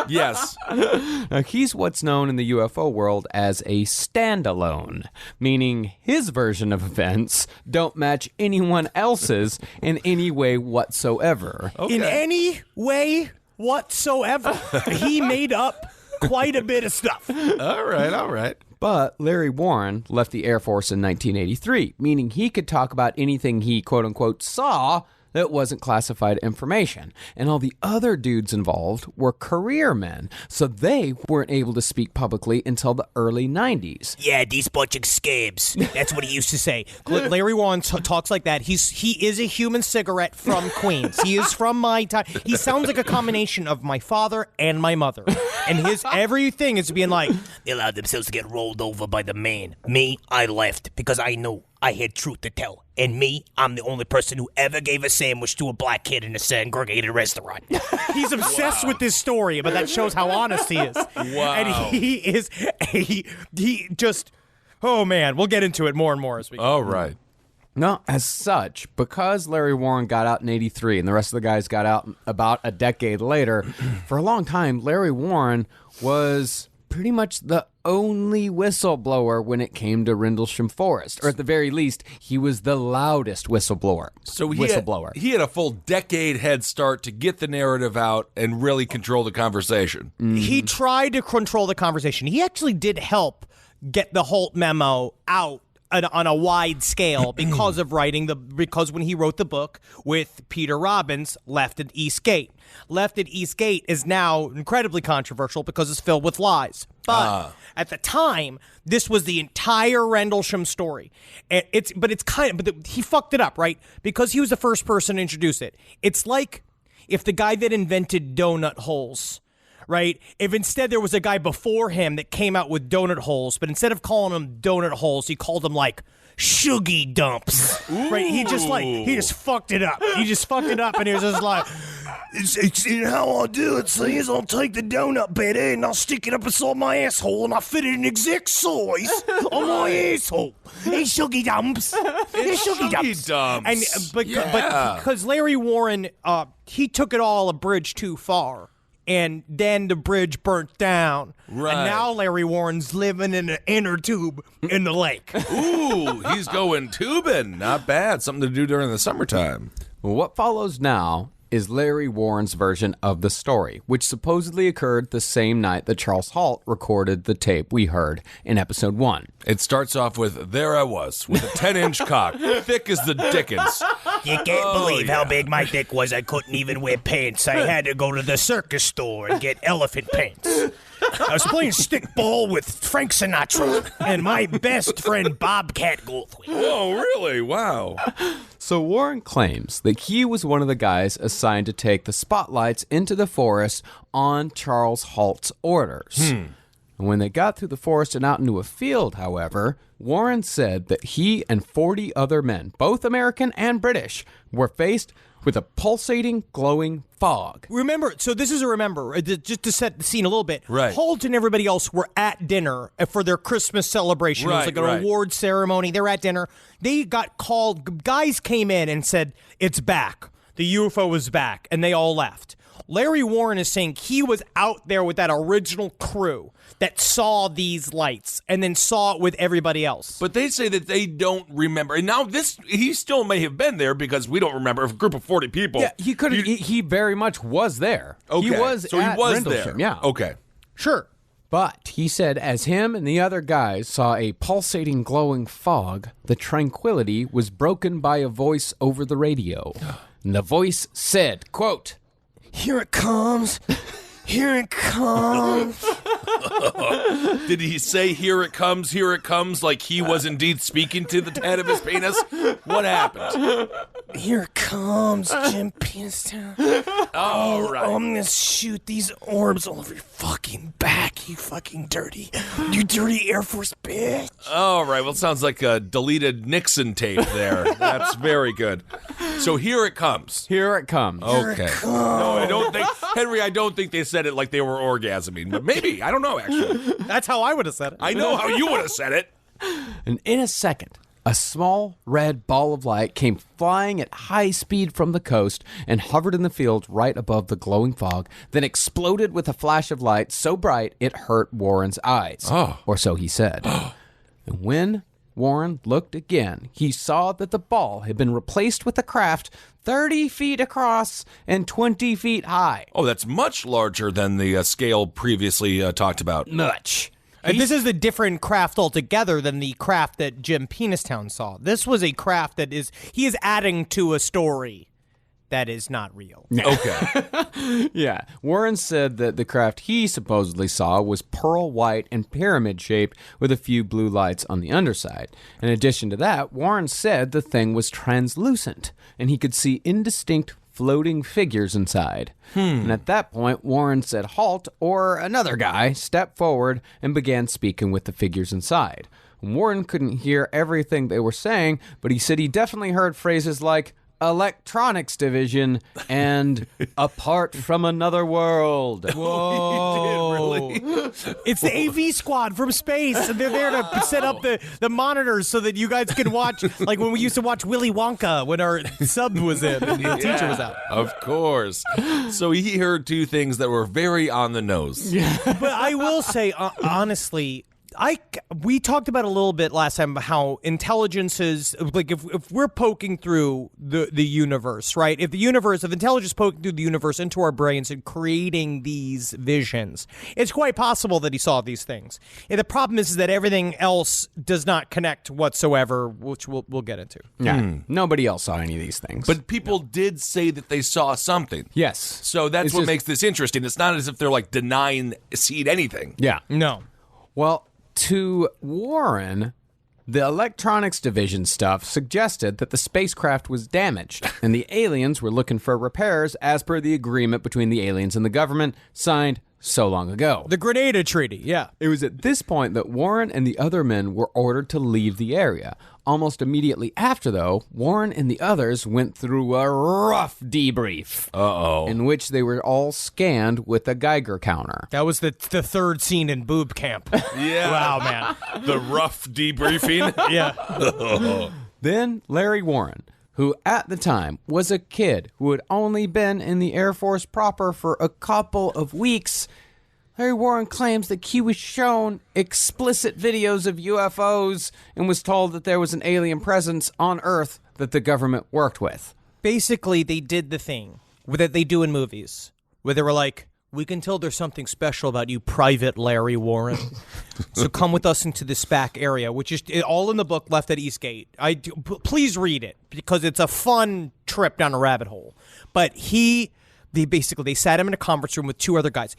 Yes. Now, he's what's known in the UFO world as a standalone, meaning his version of events don't match anyone else's in any way whatsoever. Okay. In any way whatsoever. He made up quite a bit of stuff. All right. But Larry Warren left the Air Force in 1983, meaning he could talk about anything he quote-unquote saw that wasn't classified information. And all the other dudes involved were career men, so they weren't able to speak publicly until the early 90s. Yeah, these bunch of scabs. That's what he used to say. Larry Warren talks like that. He is a human cigarette from Queens. He is from my time. He sounds like a combination of my father and my mother. And his everything is being like, they allowed themselves to get rolled over by the man. Me, I left because I knew I had truth to tell. And me, I'm the only person who ever gave a sandwich to a black kid in a segregated restaurant. He's obsessed with this story, but that shows how honest he is. Wow. And he just, oh man, we'll get into it more and more as we go. All right. No, as such, because Larry Warren got out in 83 and the rest of the guys got out about a decade later, for a long time, Larry Warren was pretty much the only whistleblower when it came to Rendlesham Forest. Or at the very least, he was the loudest whistleblower. So he had a full decade head start to get the narrative out and really control the conversation. He tried to control the conversation. He actually did help get the Holt memo out on a wide scale because when he wrote the book with Peter Robbins, Left at East Gate. Left at East Gate is now incredibly controversial because it's filled with lies. But at the time, this was the entire Rendlesham story. But he fucked it up, right? Because he was the first person to introduce it. It's like if the guy that invented donut holes, right? If instead there was a guy before him that came out with donut holes, but instead of calling them donut holes, he called them like shuggy dumps. Ooh. Right? He just fucked it up. He just fucked it up, and he was just like, how I'll do it, see, is I'll take the donut bed and I'll stick it up inside my asshole and I'll fit it in exact size on my asshole. It's shuggy dumps. It's shuggy dumps. But because Larry Warren, he took it all a bridge too far. And then the bridge burnt down. Right. And now Larry Warren's living in an inner tube in the lake. Ooh, he's going tubing. Not bad. Something to do during the summertime. Well, what follows now is Larry Warren's version of the story, which supposedly occurred the same night that Charles Halt recorded the tape we heard in episode 1. It starts off with, there I was, with a 10-inch cock, thick as the dickens. You can't believe how big my dick was. I couldn't even wear pants. I had to go to the circus store and get elephant pants. I was playing stickball with Frank Sinatra and my best friend Bobcat Goldthwait. Oh, really? Wow. So Warren claims that he was one of the guys assigned to take the spotlights into the forest on Charles Halt's orders. And when they got through the forest and out into a field, however, Warren said that he and 40 other men, both American and British, were faced with a pulsating, glowing fog. Remember, so this is just to set the scene a little bit. Right. Holt and everybody else were at dinner for their Christmas celebration. It was like an award ceremony. They're at dinner. They got called. Guys came in and said, it's back. The UFO is back. And they all left. Larry Warren is saying he was out there with that original crew that saw these lights and then saw it with everybody else. But they say that they don't remember. And now he still may have been there because we don't remember a group of 40 people. Yeah, he could. He very much was there. Okay. He was there. Yeah. Okay. Sure. But he said as him and the other guys saw a pulsating, glowing fog, the tranquility was broken by a voice over the radio. And the voice said, quote, "Here it comes. Here it comes." Did he say, here it comes, like he was indeed speaking to the head of his penis? What happened? Here it comes, Jim Peanistown. All right. I'm gonna shoot these orbs all over your fucking back, you fucking you dirty Air Force bitch. All right. Well, it sounds like a deleted Nixon tape there. That's very good. So here it comes. Here it comes. Okay. No, I don't think, Henry, I don't think they said it like they were orgasming, but maybe. I don't know, actually. That's how I would have said it. I know how you would have said it. And in a second, a small red ball of light came flying at high speed from the coast and hovered in the field right above the glowing fog, then exploded with a flash of light so bright it hurt Warren's eyes. Oh. Or so he said. And when Warren looked again, he saw that the ball had been replaced with a craft 30 feet across and 20 feet high. Oh, that's much larger than the scale previously talked about. Much. And this is a different craft altogether than the craft that Jim Peanistown saw. This was a craft that he is adding to a story that is not real. Okay. Yeah. Warren said that the craft he supposedly saw was pearl white and pyramid shaped with a few blue lights on the underside. In addition to that, Warren said the thing was translucent and he could see indistinct floating figures inside. And at that point, Warren said halt, or another guy stepped forward and began speaking with the figures inside. Warren couldn't hear everything they were saying, but he said he definitely heard phrases like electronics division and apart from another world. Whoa. He did, really? It's the AV squad from space, and they're there to set up the monitors so that you guys can watch, like when we used to watch Willy Wonka when our sub was in and the teacher was out. Of course. So he heard two things that were very on the nose. But I will say, honestly, We talked about a little bit last time about how intelligence is like if we're poking through the universe, right? If intelligence poking through the universe into our brains and creating these visions, it's quite possible that he saw these things. And the problem is that everything else does not connect whatsoever, which we'll get into. Yeah, nobody else saw any of these things. But people did say that they saw something. Yes. So that's what makes this interesting. It's not as if they're like denying seeing anything. Yeah. No. Well, to Warren, the electronics division stuff suggested that the spacecraft was damaged and the aliens were looking for repairs as per the agreement between the aliens and the government signed so long ago. The Grenada Treaty, yeah. It was at this point that Warren and the other men were ordered to leave the area. Almost immediately after, though, Warren and the others went through a rough debrief. In which they were all scanned with a Geiger counter. That was the third scene in Boob Camp. Yeah. Wow, man. The rough debriefing. Yeah. Then Larry Warren, who at the time was a kid who had only been in the Air Force proper for a couple of weeks, Larry Warren claims that he was shown explicit videos of UFOs and was told that there was an alien presence on Earth that the government worked with. Basically, they did the thing that they do in movies, where they were like, we can tell there's something special about you, Private Larry Warren. So come with us into this back area, which is all in the book Left at Eastgate. Please read it, because it's a fun trip down a rabbit hole. But they sat him in a conference room with two other guys.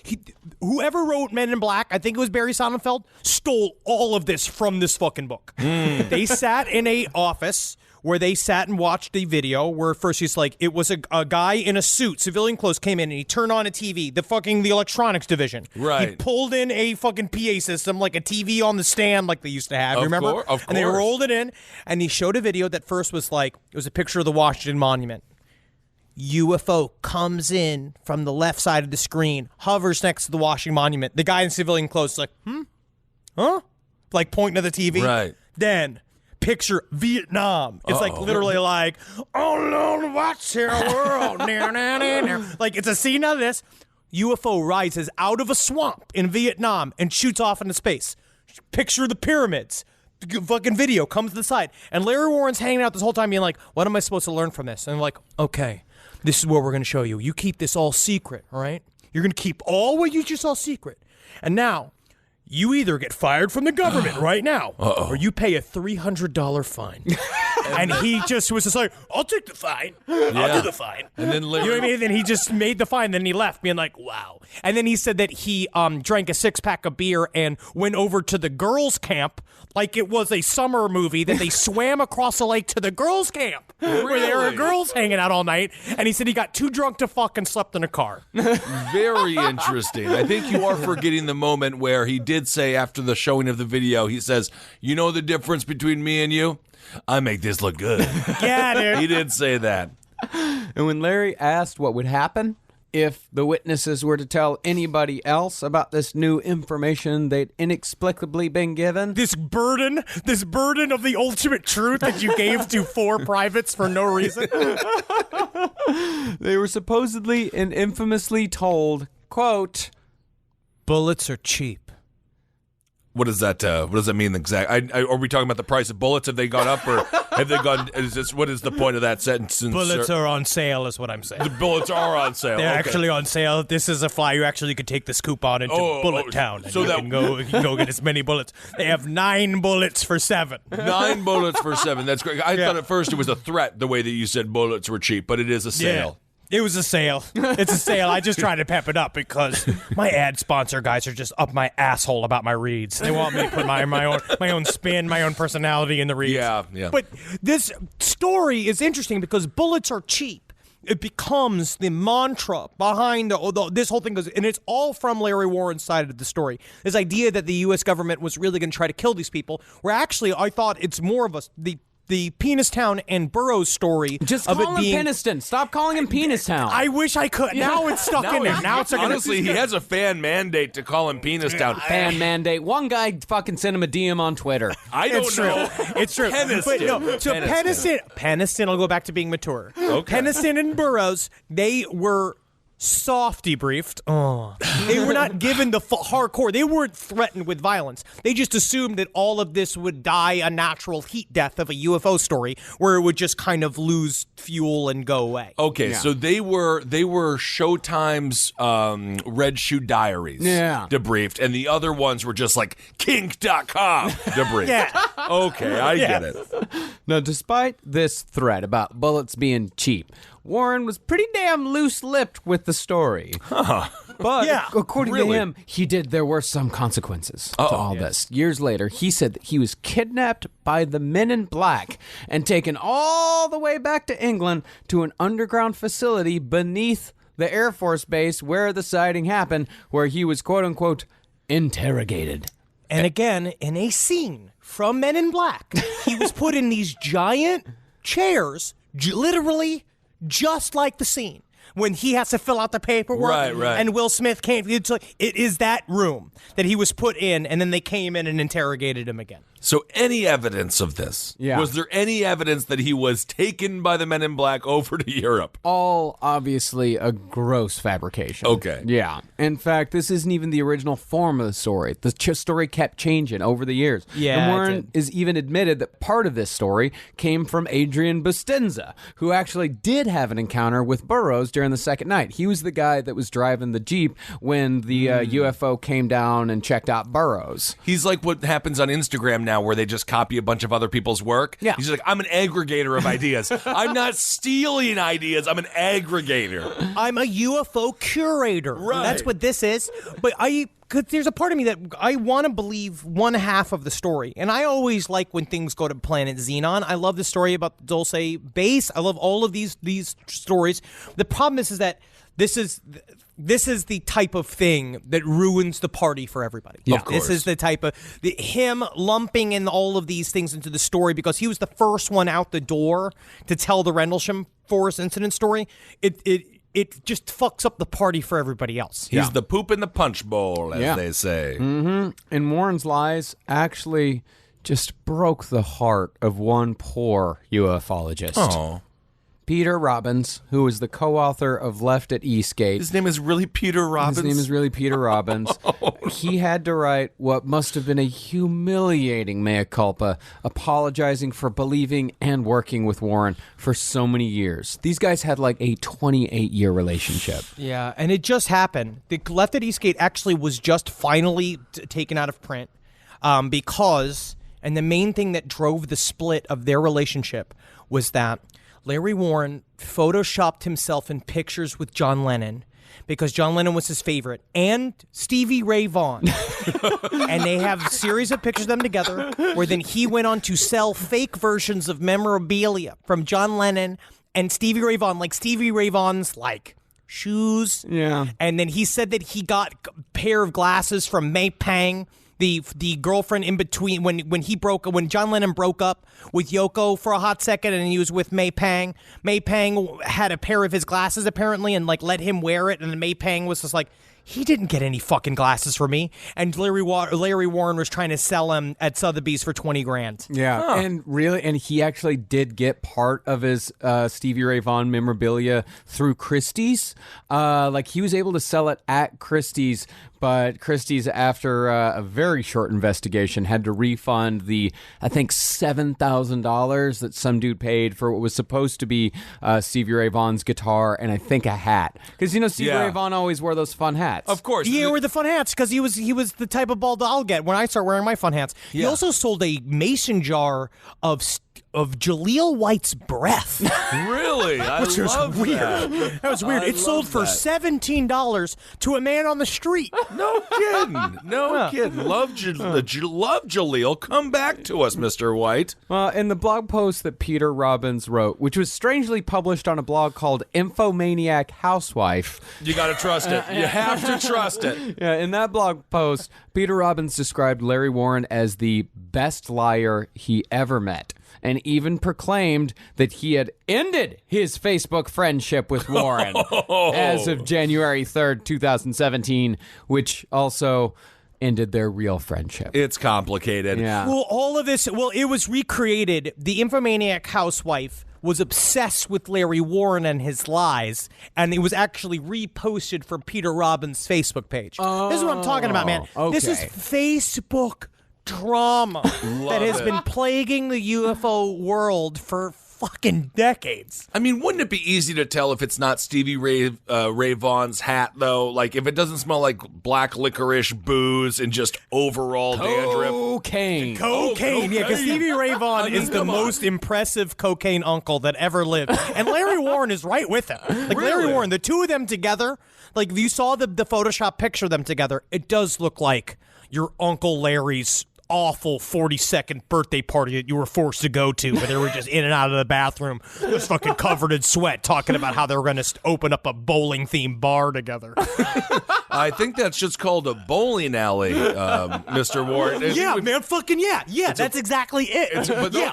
Whoever wrote Men in Black, I think it was Barry Sonnenfeld, stole all of this from this fucking book. They sat in a office where they sat and watched a video where first he's like, it was a guy in a suit, civilian clothes, came in and he turned on a TV, the electronics division. Right. He pulled in a fucking PA system, like a TV on the stand like they used to have. You remember? Of course. And they rolled it in, and he showed a video that first was like, it was a picture of the Washington Monument. UFO comes in from the left side of the screen, hovers next to the Washington Monument. The guy in civilian clothes is like, huh? Like pointing to the TV. Right. Then picture Vietnam. It's like literally like, oh Lord, what's your world? Like it's a scene out of this. UFO rises out of a swamp in Vietnam and shoots off into space. Picture the pyramids. Fucking video comes to the side. And Larry Warren's hanging out this whole time being like, what am I supposed to learn from this? And I'm like, okay, this is what we're going to show you. You keep this all secret, all right? You're going to keep all what you just saw secret. And now, you either get fired from the government right now, or you pay a $300 fine. And he just was just like, I'll take the fine. I'll do the fine. And then you know what I mean? Then he just made the fine. Then he left being like, wow. And then he said that he drank a 6-pack of beer and went over to the girls' camp like it was a summer movie that they swam across a lake to the girls' camp where there were girls hanging out all night. And he said he got too drunk to fuck and slept in a car. Very interesting. I think you are forgetting the moment where he did say after the showing of the video, he says, you know the difference between me and you? I make this look good. Yeah, dude. He did say that. And when Larry asked what would happen if the witnesses were to tell anybody else about this new information they'd inexplicably been given, this burden of the ultimate truth that you gave to 4 privates for no reason. they were supposedly and infamously told, quote, bullets are cheap. What does that mean exactly? Are we talking about the price of bullets? Have they gone up, or have they gone? What is the point of that sentence? Bullets are on sale, is what I'm saying. The bullets are on sale. They're actually on sale. This is a fly you actually could take this coupon into Bullet Town, and you can go get as many bullets. They have 9 bullets for 7. 9 bullets for 7. That's great. I thought at first it was a threat the way that you said bullets were cheap, but it is a sale. Yeah. It was a sale. It's a sale. I just try to pep it up because my ad sponsor guys are just up my asshole about my reads. They want me to put my own spin, my own personality in the reads. Yeah. But this story is interesting because bullets are cheap. It becomes the mantra behind this whole thing goes, and it's all from Larry Warren's side of the story. This idea that the U.S. government was really going to try to kill these people, where actually I thought it's more of the Peanistown and Burroughs story. Just of call it being, him Peniston. Stop calling him Peanistown. I wish I could. Now it's stuck in there. Now it's honestly, he has a fan mandate to call him Peanistown. Fan mandate. One guy fucking sent him a DM on Twitter. I don't know. It's true. Peniston. But no, so Peniston, I'll go back to being mature. Okay. Peniston and Burroughs, they were soft debriefed. Oh. They were not given the hardcore. They weren't threatened with violence. They just assumed that all of this would die a natural heat death of a UFO story where it would just kind of lose fuel and go away. Okay, so they were Showtime's Red Shoe Diaries debriefed, and the other ones were just like kink.com debriefed. Yeah. Okay, I get it. Now, despite this threat about bullets being cheap, Warren was pretty damn loose-lipped with the story. But according to him, there were some consequences to all this. Years later, he said that he was kidnapped by the Men in Black and taken all the way back to England to an underground facility beneath the Air Force base where the sighting happened, where he was, quote-unquote, interrogated. And again, in a scene from Men in Black, he was put in these giant chairs, literally just like the scene when he has to fill out the paperwork. Right. And Will Smith came. It is that room that he was put in, and then they came in and interrogated him again. So any evidence of this? Yeah. Was there any evidence that he was taken by the Men in Black over to Europe? All obviously a gross fabrication. Okay. Yeah. In fact, this isn't even the original form of the story. The story kept changing over the years. Yeah, and Warren is even admitted that part of this story came from Adrian Bustinza, who actually did have an encounter with Burroughs during the second night. He was the guy that was driving the Jeep when the UFO came down and checked out Burroughs. He's like what happens on Instagram now, where they just copy a bunch of other people's work. Yeah. He's like, I'm an aggregator of ideas. I'm not stealing ideas. I'm an aggregator. I'm a UFO curator. Right. That's what this is. But there's a part of me that I want to believe one half of the story. And I always like when things go to Planet Xenon. I love the story about the Dulce base. I love all of these stories. The problem is that this is the type of thing that ruins the party for everybody. Yeah, of course. This is the type of him lumping in all of these things into the story because he was the first one out the door to tell the Rendlesham Forest incident story. It just fucks up the party for everybody else. He's the poop in the punch bowl, as they say. Mm-hmm. And Warren's lies actually just broke the heart of one poor ufologist. Oh. Peter Robbins, who is the co-author of Left at Eastgate. His name is really Peter Robbins? His name is really Peter Robbins. He had to write what must have been a humiliating mea culpa, apologizing for believing and working with Warren for so many years. These guys had like a 28-year relationship. Yeah, and it just happened. The Left at Eastgate actually was just finally taken out of print because, and the main thing that drove the split of their relationship was that Larry Warren photoshopped himself in pictures with John Lennon because John Lennon was his favorite, and Stevie Ray Vaughan. And they have a series of pictures of them together where then he went on to sell fake versions of memorabilia from John Lennon and Stevie Ray Vaughan, like Stevie Ray Vaughan's like shoes. Yeah. And then he said that he got a pair of glasses from May Pang, the girlfriend in between when John Lennon broke up with Yoko for a hot second and he was with May Pang. May Pang had a pair of his glasses apparently and like let him wear it, and then May Pang was just like, he didn't get any fucking glasses for me. And Larry Warren was trying to sell him at Sotheby's for $20,000. Yeah, and he actually did get part of his Stevie Ray Vaughan memorabilia through Christie's. Like he was able to sell it at Christie's, but Christie's, after a very short investigation, had to refund the, I think, $7,000 that some dude paid for what was supposed to be Stevie Ray Vaughan's guitar and I think a hat. Because, you know, Stevie Ray Vaughan always wore those fun hats. Of course. Yeah, were the fun hats because he was the type of bald I'll get when I start wearing my fun hats. He also sold a mason jar of Jaleel White's breath. Really? Which was weird. That was weird. It sold for $17 to a man on the street. No kidding. No kidding. Love Jaleel. Come back to us, Mr. White. In the blog post that Peter Robbins wrote, which was strangely published on a blog called Infomaniac Housewife. You got to trust it. You have to trust it. Yeah, in that blog post, Peter Robbins described Larry Warren as the best liar he ever met, and even proclaimed that he had ended his Facebook friendship with Warren as of January 3rd, 2017, which also ended their real friendship. It's complicated. Yeah. Well, all of this, it was recreated. The Infomaniac Housewife was obsessed with Larry Warren and his lies, and it was actually reposted from Peter Robbins' Facebook page. This is what I'm talking about, man. Okay. This is Facebook drama that has been plaguing the UFO world for fucking decades. I mean, wouldn't it be easy to tell if it's not Stevie Ray Vaughan's hat, though? Like, if it doesn't smell like black licorice, booze, and just overall dandruff. Cocaine. Cocaine, yeah, because Stevie Ray Vaughan is the most impressive cocaine uncle that ever lived. And Larry Warren is right with him. Like, Larry Warren, the two of them together, like, if you saw the Photoshop picture of them together, it does look like your Uncle Larry's awful 42nd birthday party that you were forced to go to, where they were just in and out of the bathroom, just fucking covered in sweat, talking about how they were going to open up a bowling-themed bar together. I think that's just called a bowling alley, Mr. Warren. Yeah, man, fucking yeah. Yeah, that's exactly it.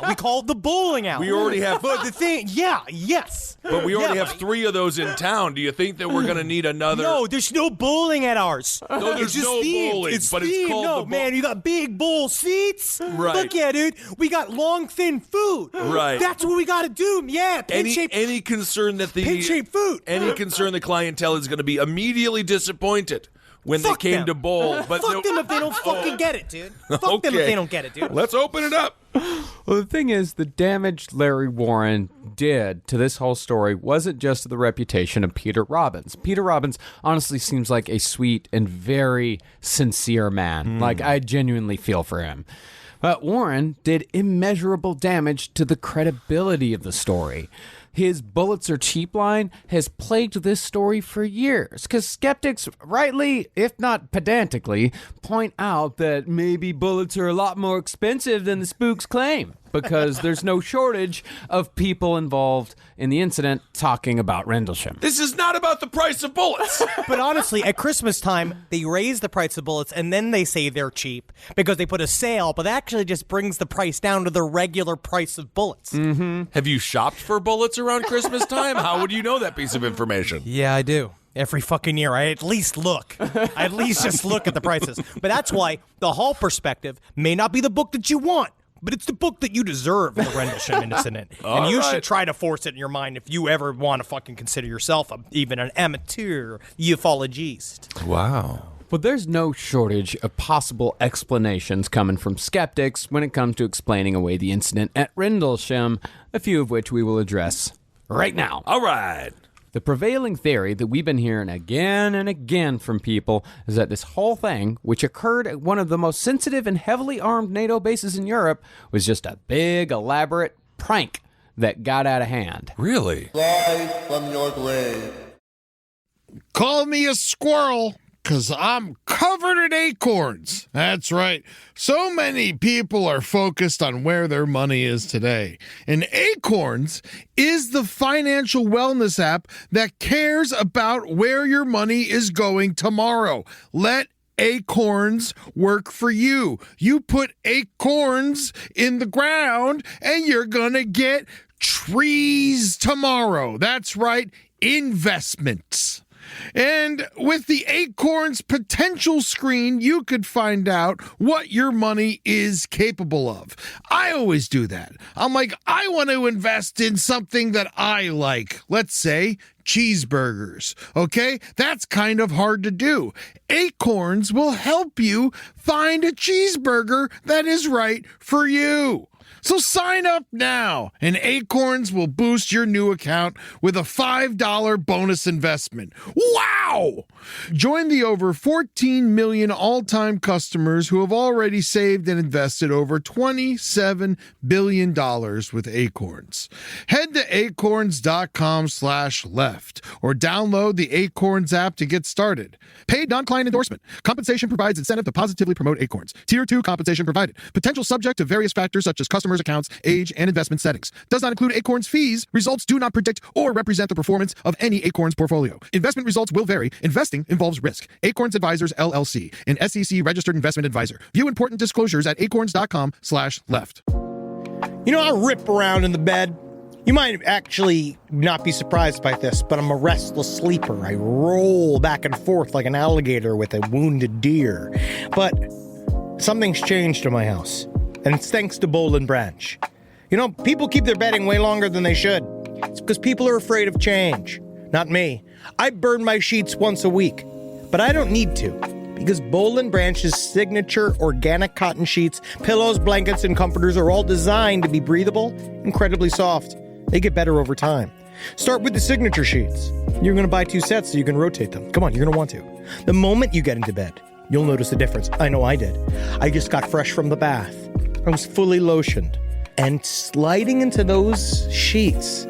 We call it the bowling alley. We already have... But the thing, yes. But we already have 3 of those in town. Do you think that we're going to need another? No, there's no bowling at ours. No, there's no bowling, It's but themed. it's called No, the man, you got big bowl seats. Right. Look, yeah, dude, we got long, thin food. Right. That's what we got to do. Yeah, Any concern that the pin-shaped food. Any concern the clientele is going to be immediately disappointed when Fuck they came them. to bowl. But Fuck them if they don't fucking get it, dude. Fuck them if they don't get it, dude. Let's open it up. Well, the thing is, the damage Larry Warren did to this whole story wasn't just the reputation of Peter Robbins. Peter Robbins honestly seems like a sweet and very sincere man. Like, I genuinely feel for him. But Warren did immeasurable damage to the credibility of the story. His bullets are cheap line has plagued this story for years because skeptics, rightly, if not pedantically, point out that maybe bullets are a lot more expensive than the spooks claim because there's no shortage of people involved in the incident talking about Rendlesham. This is not about the price of bullets. But honestly, at Christmas time, they raise the price of bullets and then they say they're cheap because they put a sale, but that actually just brings the price down to the regular price of bullets. Mm-hmm. Have you shopped for bullets around Christmas time? How would you know that piece of information? Yeah, I do. Every fucking year, I at least look. I at least just look at the prices. But that's why the Hall Perspective may not be the book that you want, but it's the book that you deserve in the Rendlesham Incident. And you should try to force it in your mind if you ever want to fucking consider yourself even an amateur ufologist. Wow. But there's no shortage of possible explanations coming from skeptics when it comes to explaining away the incident at Rendlesham, a few of which we will address right now. All right. The prevailing theory that we've been hearing again and again from people is that this whole thing, which occurred at one of the most sensitive and heavily armed NATO bases in Europe, was just a big, elaborate prank that got out of hand. Really? Rise from your grave. Call me a squirrel, 'cause I'm covered in acorns. That's right. So many people are focused on where their money is today. And Acorns is the financial wellness app that cares about where your money is going tomorrow. Let Acorns work for you. You put acorns in the ground and you're gonna get trees tomorrow. That's right, investments. And with the Acorns potential screen, you could find out what your money is capable of. I always do that. I'm like, I want to invest in something that I like. Let's say cheeseburgers. Okay? That's kind of hard to do. Acorns will help you find a cheeseburger that is right for you. So sign up now, and Acorns will boost your new account with a $5 bonus investment. Wow! Join the over 14 million all-time customers who have already saved and invested over $27 billion with Acorns. Head to acorns.com/left or download the Acorns app to get started. Paid non-client endorsement. Compensation provides incentive to positively promote Acorns. Tier 2 compensation provided. Potential subject to various factors such as customers' accounts, age, and investment settings. Does not include Acorns fees. Results do not predict or represent the performance of any Acorns portfolio. Investment results will vary. Investing involves risk. Acorns Advisors, LLC, an SEC registered investment advisor. View important disclosures at acorns.com/left. You know, I rip around in the bed. You might actually not be surprised by this, but I'm a restless sleeper. I roll back and forth like an alligator with a wounded deer. But something's changed in my house, and it's thanks to Boll and Branch. You know, people keep their bedding way longer than they should. It's because people are afraid of change. Not me. I burn my sheets once a week. But I don't need to, because Boll & Branch's signature organic cotton sheets, pillows, blankets, and comforters are all designed to be breathable, incredibly soft. They get better over time. Start with the signature sheets. You're going to buy 2 sets so you can rotate them. Come on, you're going to want to. The moment you get into bed, you'll notice a difference. I know I did. I just got fresh from the bath. I was fully lotioned. And sliding into those sheets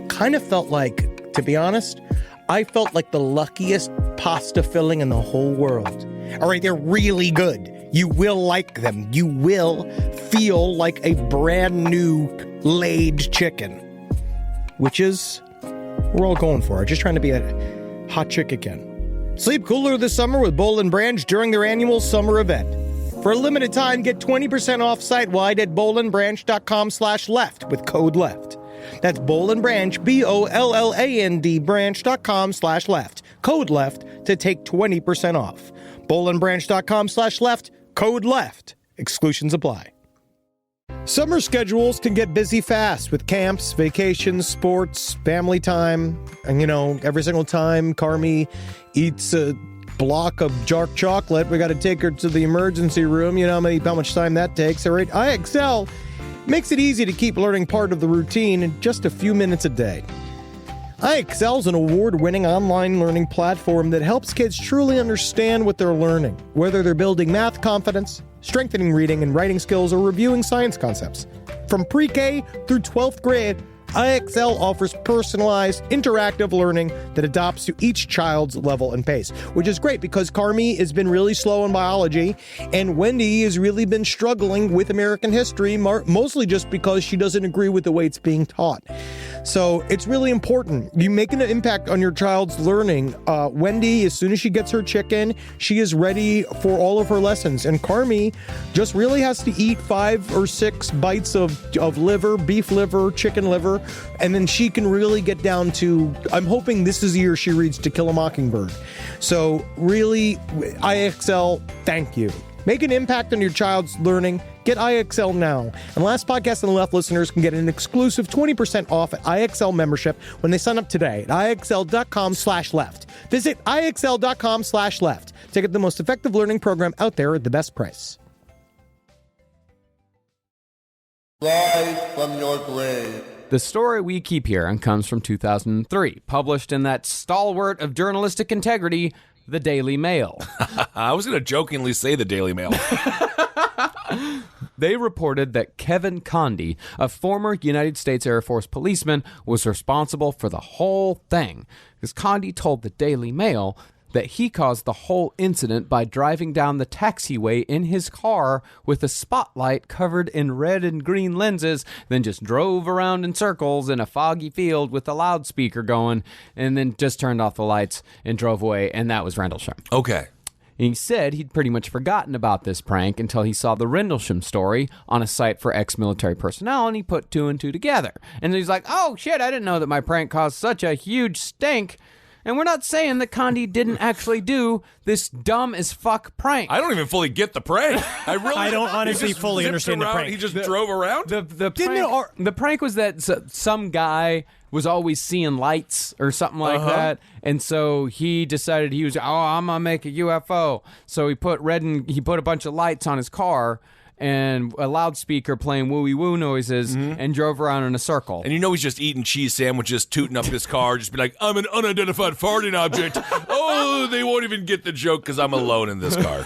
kind of felt like, to be honest, I felt like the luckiest pasta filling in the whole world. All right, they're really good. You will like them. You will feel like a brand new laid chicken, which is we're all going for. Just trying to be a hot chick again. Sleep cooler this summer with Boll & Branch during their annual summer event. For a limited time, get 20% off site-wide at bollandbranch.com/left with code LEFT. That's Boll & Branch, BOLLAND branch.com/left. Code LEFT to take 20% off. bollandbranch.com/left, code LEFT. Exclusions apply. Summer schedules can get busy fast with camps, vacations, sports, family time. And, you know, every single time Carmi eats a block of dark chocolate, we got to take her to the emergency room. You know how much time that takes. All right, IXL makes it easy to keep learning part of the routine in just a few minutes a day. IXL is an award-winning online learning platform that helps kids truly understand what they're learning, whether they're building math confidence, strengthening reading and writing skills, or reviewing science concepts. From pre-K through 12th grade, IXL offers personalized, interactive learning that adapts to each child's level and pace, which is great because Carmi has been really slow in biology, and Wendy has really been struggling with American history, mostly just because she doesn't agree with the way it's being taught. So it's really important. You make an impact on your child's learning. Wendy, as soon as she gets her chicken, she is ready for all of her lessons. And Carmi just really has to eat 5 or 6 bites of liver, beef liver, chicken liver, and then she can really get down to, I'm hoping this is the year she reads To Kill a Mockingbird. So really, IXL, thank you. Make an impact on your child's learning. Get IXL now. And Last Podcast on the Left listeners can get an exclusive 20% off at IXL membership when they sign up today at IXL.com/left. Visit IXL.com/left to get the most effective learning program out there at the best price. Live from your grave. The story we keep hearing comes from 2003, published in that stalwart of journalistic integrity, the Daily Mail. I was going to jokingly say the Daily Mail. They reported that Kevin Condy, a former United States Air Force policeman, was responsible for the whole thing. Because Condy told the Daily Mail that he caused the whole incident by driving down the taxiway in his car with a spotlight covered in red and green lenses, then just drove around in circles in a foggy field with a loudspeaker going, and then just turned off the lights and drove away, and that was Rendlesham. Okay. He said he'd pretty much forgotten about this prank until he saw the Rendlesham story on a site for ex-military personnel, and he put 2 and 2 together. And he's like, oh shit, I didn't know that my prank caused such a huge stink. And we're not saying that Condy didn't actually do this dumb as fuck prank. I don't even fully get the prank. I don't honestly fully understand the prank. He just drove around? The prank was that some guy was always seeing lights or something like that, and so he decided I'm gonna make a UFO. So he put a bunch of lights on his car and a loudspeaker playing wooey woo noises and drove around in a circle. And he's just eating cheese sandwiches, tooting up his car, just be like, I'm an unidentified farting object. Oh, they won't even get the joke because I'm alone in this car.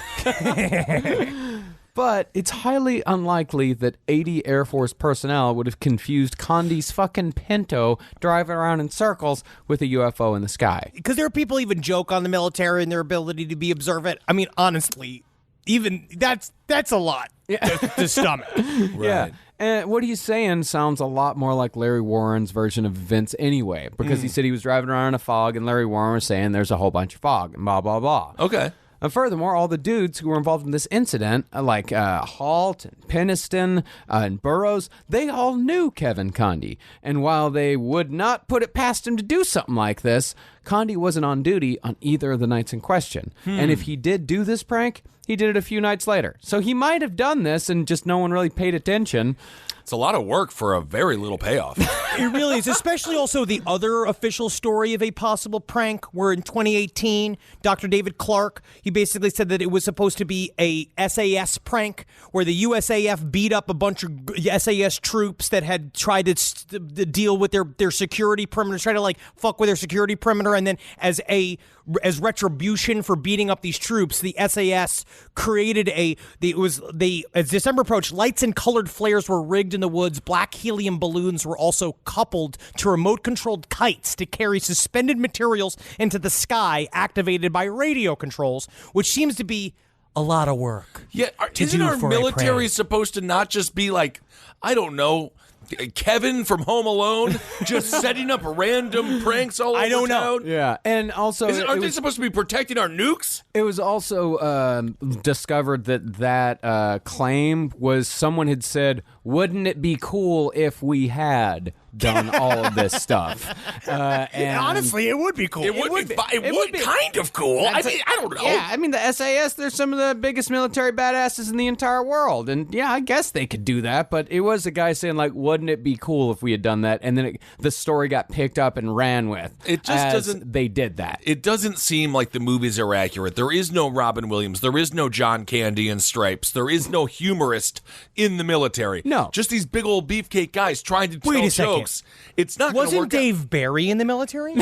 But it's highly unlikely that 80 Air Force personnel would have confused Condy's fucking Pinto driving around in circles with a UFO in the sky. Because there are people even joke on the military and their ability to be observant. I mean, honestly, even that's a lot to stomach. Right. Yeah. And what he's saying sounds a lot more like Larry Warren's version of events anyway, because he said he was driving around in a fog and Larry Warren was saying there's a whole bunch of fog and blah, blah, blah. Okay. And furthermore, all the dudes who were involved in this incident, like Halt and Peniston and Burroughs, they all knew Kevin Condy. And while they would not put it past him to do something like this, Condy wasn't on duty on either of the nights in question. And if he did do this prank, he did it a few nights later. So he might have done this and just no one really paid attention. It's a lot of work for a very little payoff. It really is, especially also the other official story of a possible prank where in 2018, Dr. David Clark, he basically said that it was supposed to be a SAS prank where the USAF beat up a bunch of SAS troops that had tried to deal with their security perimeter, try to like fuck with their security perimeter, and then as retribution for beating up these troops, the SAS created as December approached, lights and colored flares were rigged in the woods. Black helium balloons were also coupled to remote-controlled kites to carry suspended materials into the sky, activated by radio controls, which seems to be a lot of work. Yeah, isn't our military supposed to not just be like, I don't know, Kevin from Home Alone, just setting up random pranks all over town? I don't know. Yeah, and also... Aren't they supposed to be protecting our nukes? It was also discovered that claim was someone had said, wouldn't it be cool if we had done all of this stuff? And honestly, it would be cool. It would be kind of cool. I don't know. Yeah, I mean, the SAS, they're some of the biggest military badasses in the entire world. And yeah, I guess they could do that. But it was a guy saying, like, wouldn't it be cool if we had done that? And then the story got picked up and ran with. It just doesn't. They did that. It doesn't seem like the movies are accurate. There is no Robin Williams. There is no John Candy in Stripes. There is no humorist in the military. No. Just these big old beefcake guys trying to tell Wait a second. jokes. It's not going to work. Wasn't Dave Barry in the military?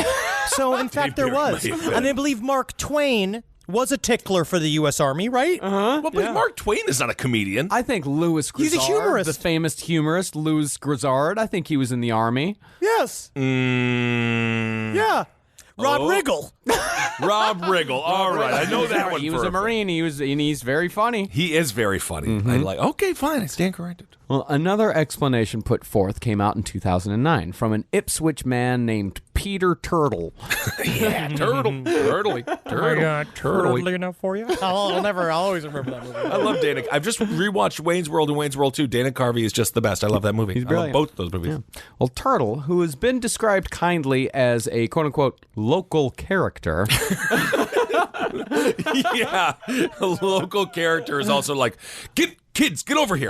So, in fact, there was. And I believe Mark Twain was a tickler for the U.S. Army, right? Well, but Mark Twain is not a comedian. I think Louis Grizzard, He's a humorist. the famous humorist, Louis Grizzard, I think he was in the Army. Yes. Yeah. Rob Riggle. Rob Riggle. All right, I know that one. He was a Marine. He's very funny. He is very funny. Okay, fine. I stand corrected. Well, another explanation put forth came out in 2009 from an Ipswich man named Peter Turtle. Yeah, Turtley. Turtle enough for you? I'll always remember that movie. I love Dana. I've just rewatched Wayne's World and Wayne's World 2. Dana Carvey is just the best. I love that movie. He's I brilliant. love both of those movies. Yeah. Well, Turtle, who has been described kindly as a quote-unquote local character. Yeah, a local character is also like, kids, get over here.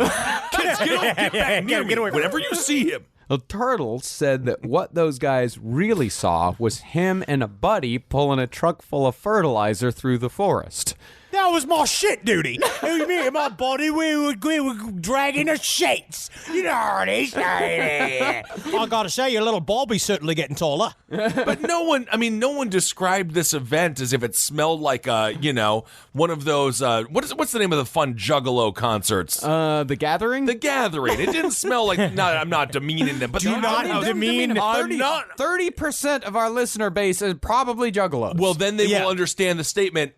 Kids, get back near me. Whenever you see him. Well, Turtle said that what those guys really saw was him and a buddy pulling a truck full of fertilizer through the forest. That was my shit duty. It was me and my buddy. We were dragging the sheets. You know how it is. I gotta say, your little Bobby's certainly getting taller. But no one described this event as if it smelled like one of those what's the name of the fun Juggalo concerts? The Gathering? The Gathering. It didn't smell like I'm not demeaning them, but I'm not. 30% of our listener base is probably Juggalos. Well, then they will understand the statement.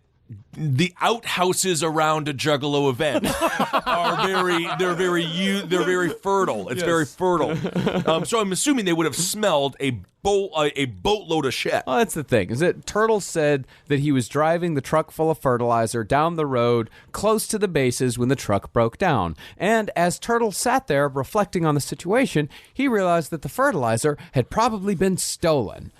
The outhouses around a Juggalo event are very fertile. It's very fertile. So I'm assuming they would have smelled a boatload of shit. Well, that's the thing, is that Turtle said that he was driving the truck full of fertilizer down the road close to the bases when the truck broke down. And as Turtle sat there reflecting on the situation, he realized that the fertilizer had probably been stolen.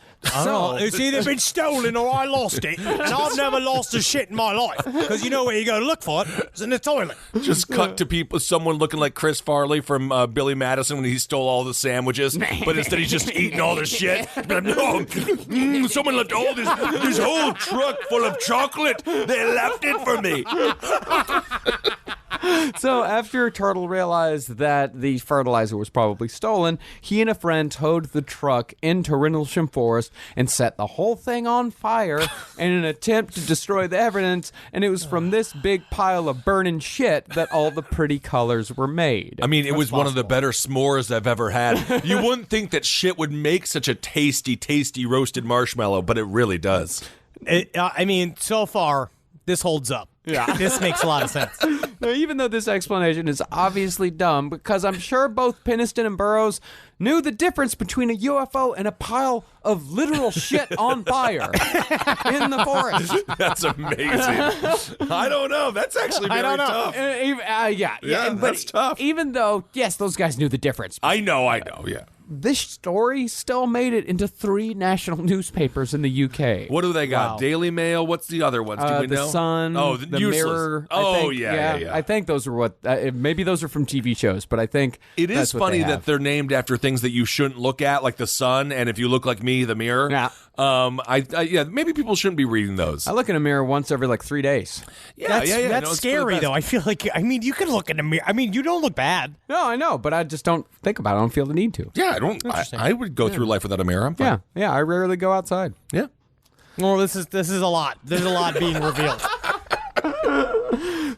So it's either been stolen or I lost it, and I've never lost a shit in my life. Because you know where you go to look for it? It's in the toilet. Just cut to someone looking like Chris Farley from Billy Madison when he stole all the sandwiches, but instead he's just eating all the shit. No, someone left all this whole truck full of chocolate. They left it for me. So after Turtle realized that the fertilizer was probably stolen, he and a friend towed the truck into Rendlesham Forest and set the whole thing on fire in an attempt to destroy the evidence, and it was from this big pile of burning shit that all the pretty colors were made. I mean, it was one of the better s'mores I've ever had. You wouldn't think that shit would make such a tasty, tasty roasted marshmallow, but it really does. So far, this holds up. Yeah. This makes a lot of sense. Now, even though this explanation is obviously dumb, because I'm sure both Peniston and Burroughs knew the difference between a UFO and a pile of literal shit on fire in the forest. That's amazing. I don't know. That's actually very tough. Yeah, but that's tough. Even though, yes, those guys knew the difference. I know, yeah. this story still made it into 3 national newspapers in the UK. What do they got? Wow. Daily Mail? What's the other ones? Do we The know? Sun, Oh, the useless. Mirror. Oh, I think, yeah. I think those are what. Maybe those are from TV shows, but I think It is that's what funny they that have. they're named after things that you shouldn't look at, like the Sun, and if you look like me, the Mirror. Yeah. Maybe people shouldn't be reading those. I look in a mirror once every like 3 days. That's No, that's it's for the scary, best. though. I feel like, you can look in the mirror. You don't look bad. No, I know, but I just don't think about it. I don't feel the need to. Yeah, I don't. I would go through life without a mirror. I'm fine. Yeah, I rarely go outside. Yeah. Well, this is a lot. There's a lot being revealed.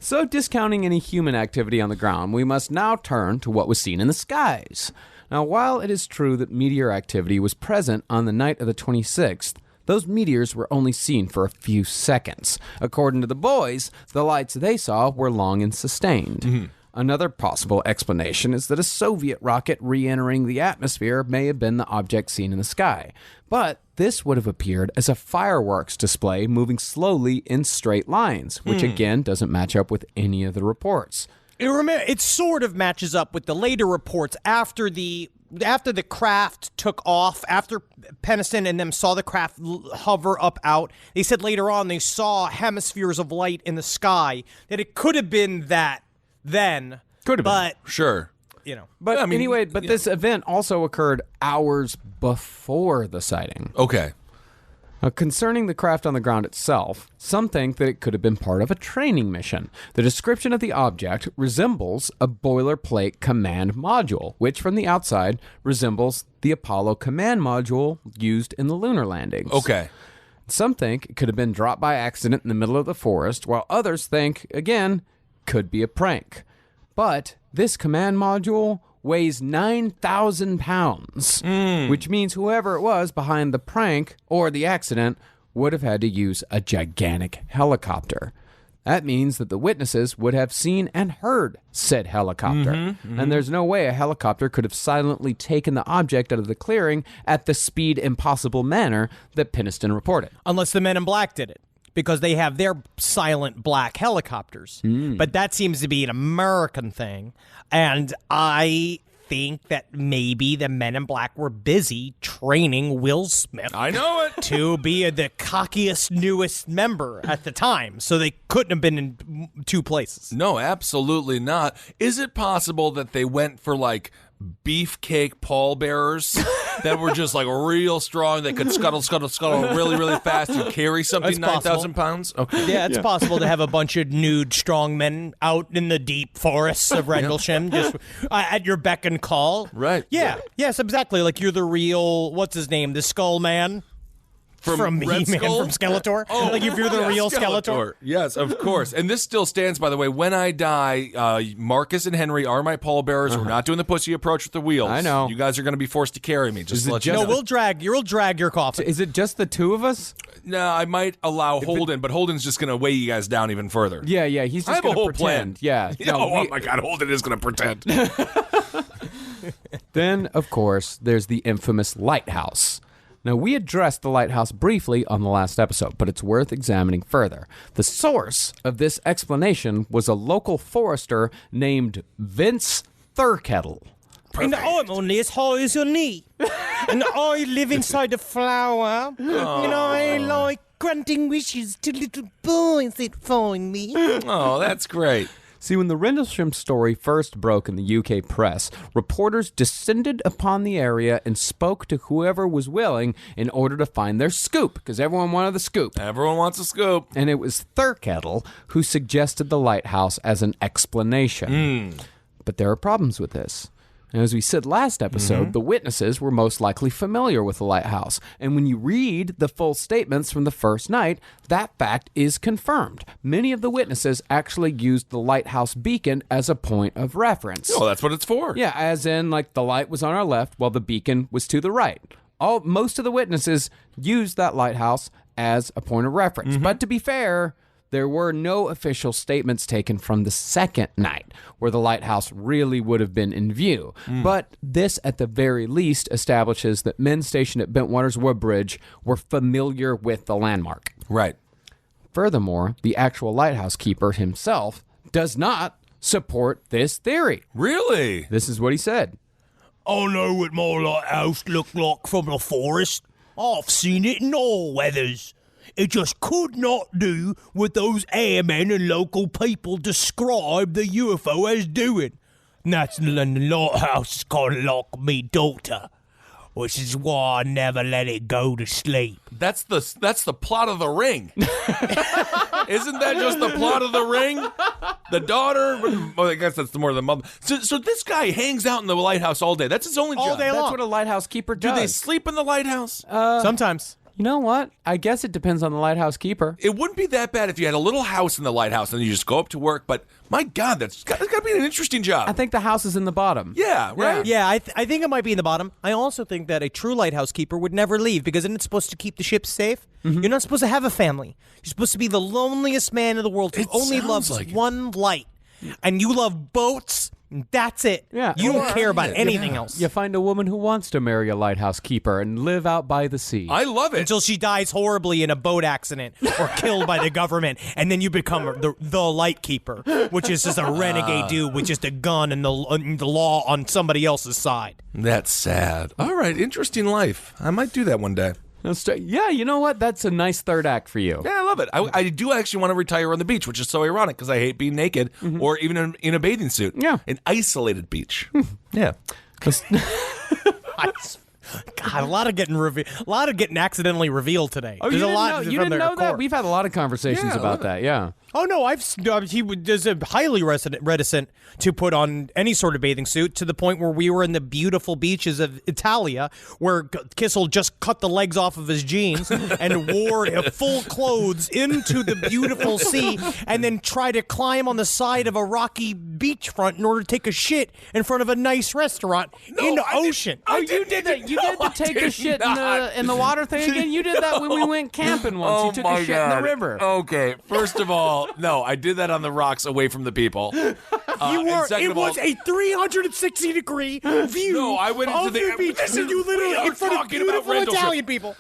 So, discounting any human activity on the ground, we must now turn to what was seen in the skies. Now, while it is true that meteor activity was present on the night of the 26th, those meteors were only seen for a few seconds. According to the boys, the lights they saw were long and sustained. Another possible explanation is that a Soviet rocket re-entering the atmosphere may have been the object seen in the sky. But this would have appeared as a fireworks display moving slowly in straight lines, which again doesn't match up with any of the reports. It sort of matches up with the later reports after the craft took off, after Peniston and them saw the craft hover up out. They said later on they saw hemispheres of light in the sky, that it could have been that then. Could have been. But, Sure. But I mean, anyway, this event also occurred hours before the sighting. Okay. Now, concerning the craft on the ground itself, some think that it could have been part of a training mission. The description of the object resembles a boilerplate command module, which from the outside resembles the Apollo command module used in the lunar landings. Okay. Some think it could have been dropped by accident in the middle of the forest, while others think, again, could be a prank. But this command module weighs 9,000 pounds, which means whoever it was behind the prank or the accident would have had to use a gigantic helicopter. That means that the witnesses would have seen and heard said helicopter. And there's no way a helicopter could have silently taken the object out of the clearing at the speed impossible manner that Peniston reported. unless the Men in Black did it, because they have their silent black helicopters. But that seems to be an American thing. And I think that maybe the Men in Black were busy training Will Smith. I know it. To be the cockiest, newest member at the time. So they couldn't have been in 2 places. No, absolutely not. Is it possible that they went for like beefcake pallbearers that were just like real strong? They could scuttle really, really fast and carry something That's possible. 9,000 pounds? Okay. Yeah, it's possible to have a bunch of nude strong men out in the deep forests of Rendlesham just at your beck and call. Right. Yeah. Yes, exactly. Like you're the real, what's his name? The Skull Man? From Red He-Man, Skull? from Skeletor? Like if you're the real Skeletor? Yes, of course. And this still stands, by the way. When I die, Marcus and Henry are my pallbearers. We're not doing the pussy approach with the wheels. I know. You guys are going to be forced to carry me. Just Is to it let you just- know. No, we'll drag your coffin. Is it just the 2 of us? No, I might allow Holden, but Holden's just going to weigh you guys down even further. Yeah, he's just I have a going to whole pretend. plan. Yeah. Oh my God, Holden is going to pretend. Then, of course, there's the infamous lighthouse. Now, we addressed the lighthouse briefly on the last episode, but it's worth examining further. The source of this explanation was a local forester named Vince Thurkettle. And I'm only as high as your knee. And I live inside a flower. And I like granting wishes to little boys that find me. Oh, that's great. See, when the Rendlesham story first broke in the UK press, reporters descended upon the area and spoke to whoever was willing in order to find their scoop, because everyone wanted the scoop. Everyone wants a scoop. And it was Thurkettle who suggested the lighthouse as an explanation. But there are problems with this. And as we said last episode, the witnesses were most likely familiar with the lighthouse. And when you read the full statements from the first night, that fact is confirmed. Many of the witnesses actually used the lighthouse beacon as a point of reference. Oh, that's what it's for. Yeah, as in, like, the light was on our left while the beacon was to the right. Most of the witnesses used that lighthouse as a point of reference. But to be fair, there were no official statements taken from the second night where the lighthouse really would have been in view. But this, at the very least, establishes that men stationed at Bentwaters Woodbridge were familiar with the landmark. Right. Furthermore, the actual lighthouse keeper himself does not support this theory. Really? This is what he said. I know what my lighthouse looked like from the forest. I've seen it in all weathers. It just could not do what those airmen and local people describe the UFO as doing. And that's the lighthouse is kind of like me daughter, which is why I never let it go to sleep. That's the plot of The Ring. Isn't that just the plot of The Ring? The daughter, well, I guess that's more than the mother. So this guy hangs out in the lighthouse all day. That's his only job. All day long. That's what a lighthouse keeper does. Do they sleep in the lighthouse? Sometimes. You know what? I guess it depends on the lighthouse keeper. It wouldn't be that bad if you had a little house in the lighthouse and you just go up to work, but my God, that's got to be an interesting job. I think the house is in the bottom. Yeah, right? Yeah, I think it might be in the bottom. I also think that a true lighthouse keeper would never leave because isn't it supposed to keep the ship safe? Mm-hmm. You're not supposed to have a family. You're supposed to be the loneliest man in the world who It only sounds loves like it. one light. And you love boats, and that's it. Yeah. You don't Or- care about Yeah. anything else. You find a woman who wants to marry a lighthouse keeper and live out by the sea. I love it. Until she dies horribly in a boat accident or killed by the government, and then you become the light keeper, which is just a renegade dude with just a gun and the law on somebody else's side. That's sad. All right, interesting life. I might do that one day. Yeah, you know what? That's a nice third act for you. Yeah, I love it. I do actually want to retire on the beach, which is so ironic because I hate being naked or even in a bathing suit. Yeah. An isolated beach. Yeah. God, a lot of getting accidentally revealed today. Oh, There's you a didn't lot know, from you didn't the know that? record. We've had a lot of conversations Yeah, I about love that, yeah. Oh no, he was highly reticent to put on any sort of bathing suit to the point where we were in the beautiful beaches of Italia, where Kissel just cut the legs off of his jeans and wore full clothes into the beautiful sea, and then tried to climb on the side of a rocky beachfront in order to take a shit in front of a nice restaurant in the ocean. You did to take a shit in the water thing again? You did that when we went camping once. You took a shit in the river. Okay, first of all, no, I did that on the rocks away from the people. It was a 360-degree view. No, I went into of the beach, and you literally in front of beautiful Italian people.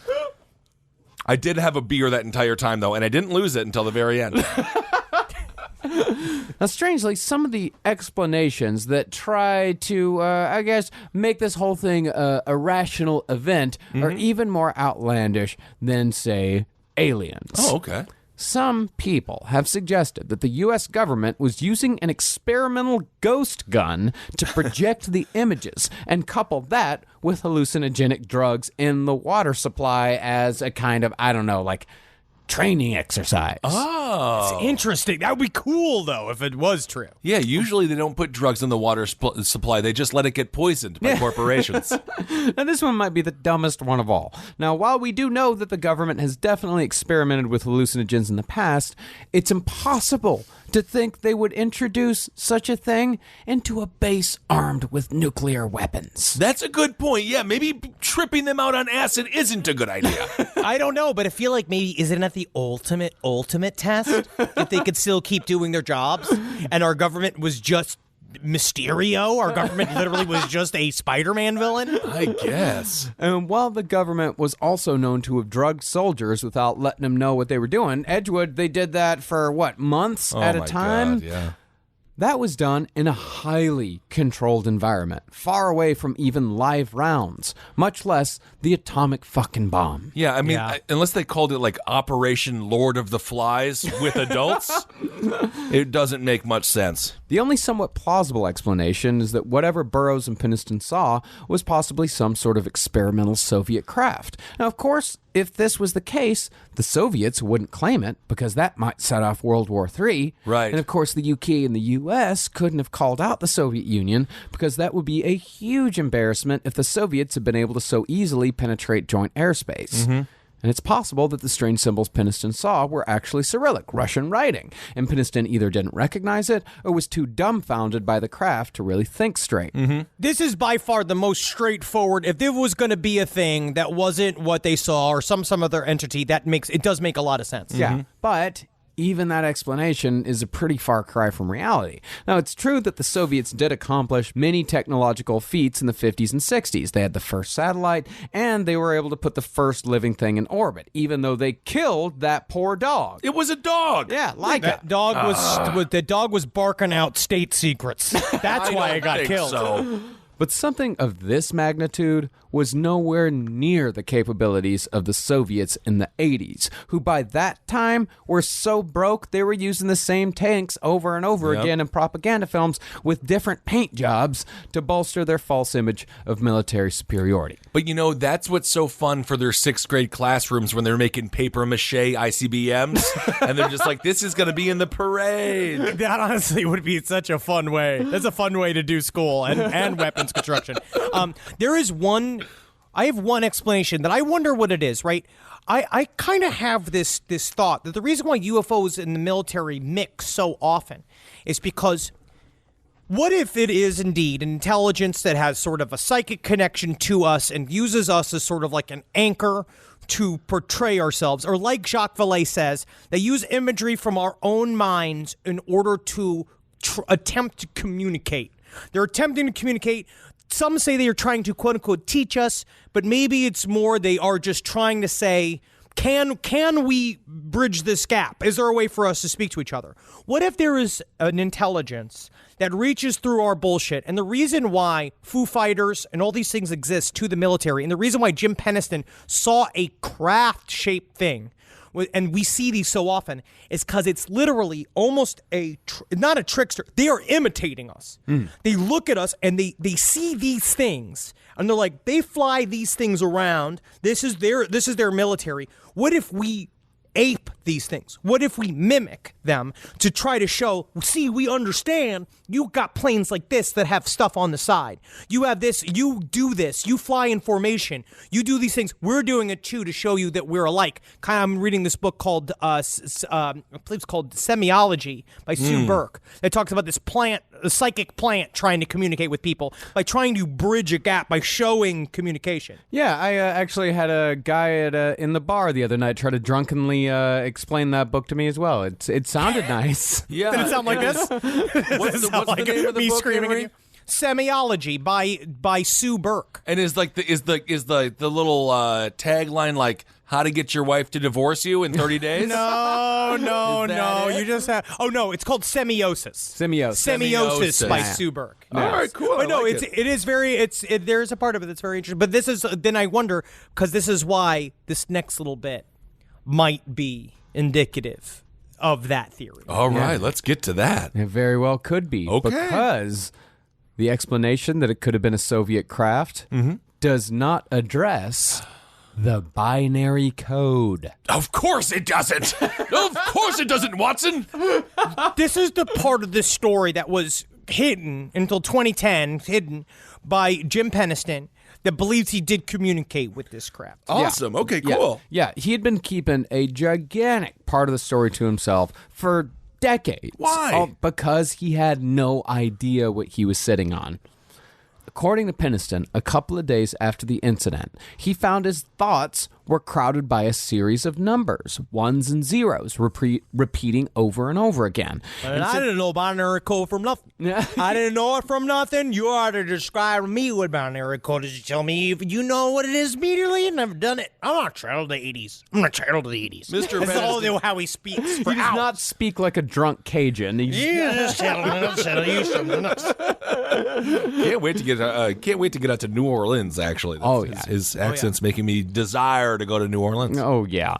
I did have a beer that entire time, though, and I didn't lose it until the very end. Now, strangely, some of the explanations that try to, I guess, make this whole thing a rational event are even more outlandish than, say, aliens. Oh, okay. Some people have suggested that the U.S. government was using an experimental ghost gun to project the images and couple that with hallucinogenic drugs in the water supply as a kind of, I don't know, like training exercise. Oh. It's interesting. That would be cool, though, if it was true. Yeah, usually they don't put drugs in the water supply. They just let it get poisoned by corporations. Now, this one might be the dumbest one of all. Now, while we do know that the government has definitely experimented with hallucinogens in the past, it's impossible to think they would introduce such a thing into a base armed with nuclear weapons. That's a good point. Yeah, maybe tripping them out on acid isn't a good idea. I don't know, but I feel like maybe isn't that the ultimate test that they could still keep doing their jobs, and our government was just Mysterio? Our government literally was just a Spider-Man villain? I guess. And while the government was also known to have drugged soldiers without letting them know what they were doing, Edgewood, they did that for, months at a time? God, yeah. That was done in a highly controlled environment, far away from even live rounds, much less the atomic fucking bomb. Yeah, I mean, Yeah. unless they called it like Operation Lord of the Flies with adults, it doesn't make much sense. The only somewhat plausible explanation is that whatever Burroughs and Penniston saw was possibly some sort of experimental Soviet craft. Now, of course, if this was the case, the Soviets wouldn't claim it because that might set off World War III. Right. And of course, the UK and the US couldn't have called out the Soviet Union because that would be a huge embarrassment if the Soviets had been able to so easily penetrate joint airspace. And it's possible that the strange symbols Penniston saw were actually Cyrillic, Russian writing, and Penniston either didn't recognize it or was too dumbfounded by the craft to really think straight. This is by far the most straightforward. If there was going to be a thing that wasn't what they saw or some other entity, it does make a lot of sense. Yeah, but even that explanation is a pretty far cry from reality. Now, it's true that the Soviets did accomplish many technological feats in the 50s and 60s. They had the first satellite, and they were able to put the first living thing in orbit, even though they killed that poor dog. It was a dog. Yeah, like That dog was barking out state secrets. That's why it got killed. So. But something of this magnitude was nowhere near the capabilities of the Soviets in the 80s, who by that time were so broke they were using the same tanks over and over again in propaganda films with different paint jobs to bolster their false image of military superiority. But that's what's so fun for their 6th grade classrooms when they're making paper mache ICBMs, and they're just like, this is going to be in the parade. That honestly would be such a fun way. That's a fun way to do school and weapons construction. I have one explanation that I wonder what it is, right? I kind of have this thought that the reason why UFOs in the military mix so often is because what if it is indeed an intelligence that has sort of a psychic connection to us and uses us as sort of like an anchor to portray ourselves, or like Jacques Vallée says, they use imagery from our own minds in order to attempt to communicate. They're attempting to communicate. Some say they are trying to, quote unquote, teach us, but maybe it's more they are just trying to say, can we bridge this gap? Is there a way for us to speak to each other? What if there is an intelligence that reaches through our bullshit, and the reason why Foo Fighters and all these things exist to the military, and the reason why Jim Peniston saw a craft-shaped thing, and we see these so often, is because it's literally almost not a trickster. They are imitating us. They look at us and they see these things and they're like, they fly these things around. This is their military. What if we ape these things? What if we mimic them to try to show, see, we understand you got planes like this that have stuff on the side. You have this, you do this, you fly in formation, you do these things. We're doing it too to show you that we're alike. I'm reading this book called, I believe it's called Semiology by Sue Burke. It talks about this plant, a psychic plant trying to communicate with people by trying to bridge a gap by showing communication. Yeah, I actually had a guy in the bar the other night try to drunkenly explain that book to me as well. It sounded nice. Yeah. Did it sound like this? What's the name of the me book, screaming Henry? at you? Semiology by Sue Burke. And is the little tagline like how to get your wife to divorce you in 30 days? No. You just have. Oh no, it's called Semiosis. Semiosis by Sue Burke. All right, cool. But no, it is very. There's a part of it that's very interesting. But this is. Then I wonder, because this is why this next little bit might be indicative of that theory. All right, let's get to that. It very well could be. Okay. Because the explanation that it could have been a Soviet craft does not address the binary code. Of course it doesn't. Of course it doesn't, Watson. This is the part of this story that was hidden until 2010, hidden by Jim Peniston, that believes he did communicate with this craft. Awesome. Yeah. Okay, cool. Yeah, he had been keeping a gigantic part of the story to himself for decades. Why? Because he had no idea what he was sitting on. According to Peniston, a couple of days after the incident, he found his thoughts were crowded by a series of numbers, ones and zeros, repeating over and over again. And I didn't know binary code from nothing. I didn't know it from nothing. You ought to describe me what binary code is. You tell me if you know what it is immediately. I've never done it. I'm not a child of the 80s. I'm not a child of the 80s. Mr. That's all Peniston. how he speaks. He does not speak like a drunk Cajun. I'll tell you something else. Can't wait to get out to New Orleans. Actually, his accent's making me desire to go to New Orleans. Oh, yeah.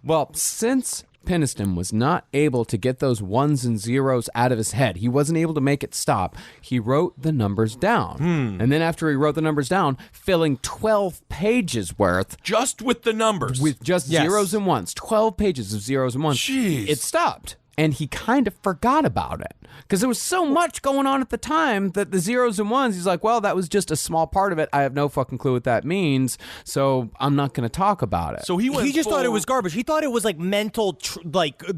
Well, since Peniston was not able to get those ones and zeros out of his head, he wasn't able to make it stop, he wrote the numbers down. And then after he wrote the numbers down, filling 12 pages worth. Just with the numbers. With just zeros and ones. 12 pages of zeros and ones. Jeez. It stopped. And he kind of forgot about it. Because there was so much going on at the time that the zeros and ones, he's like, well, that was just a small part of it. I have no fucking clue what that means, so I'm not going to talk about it. So he just thought it was garbage. He thought it was like mental,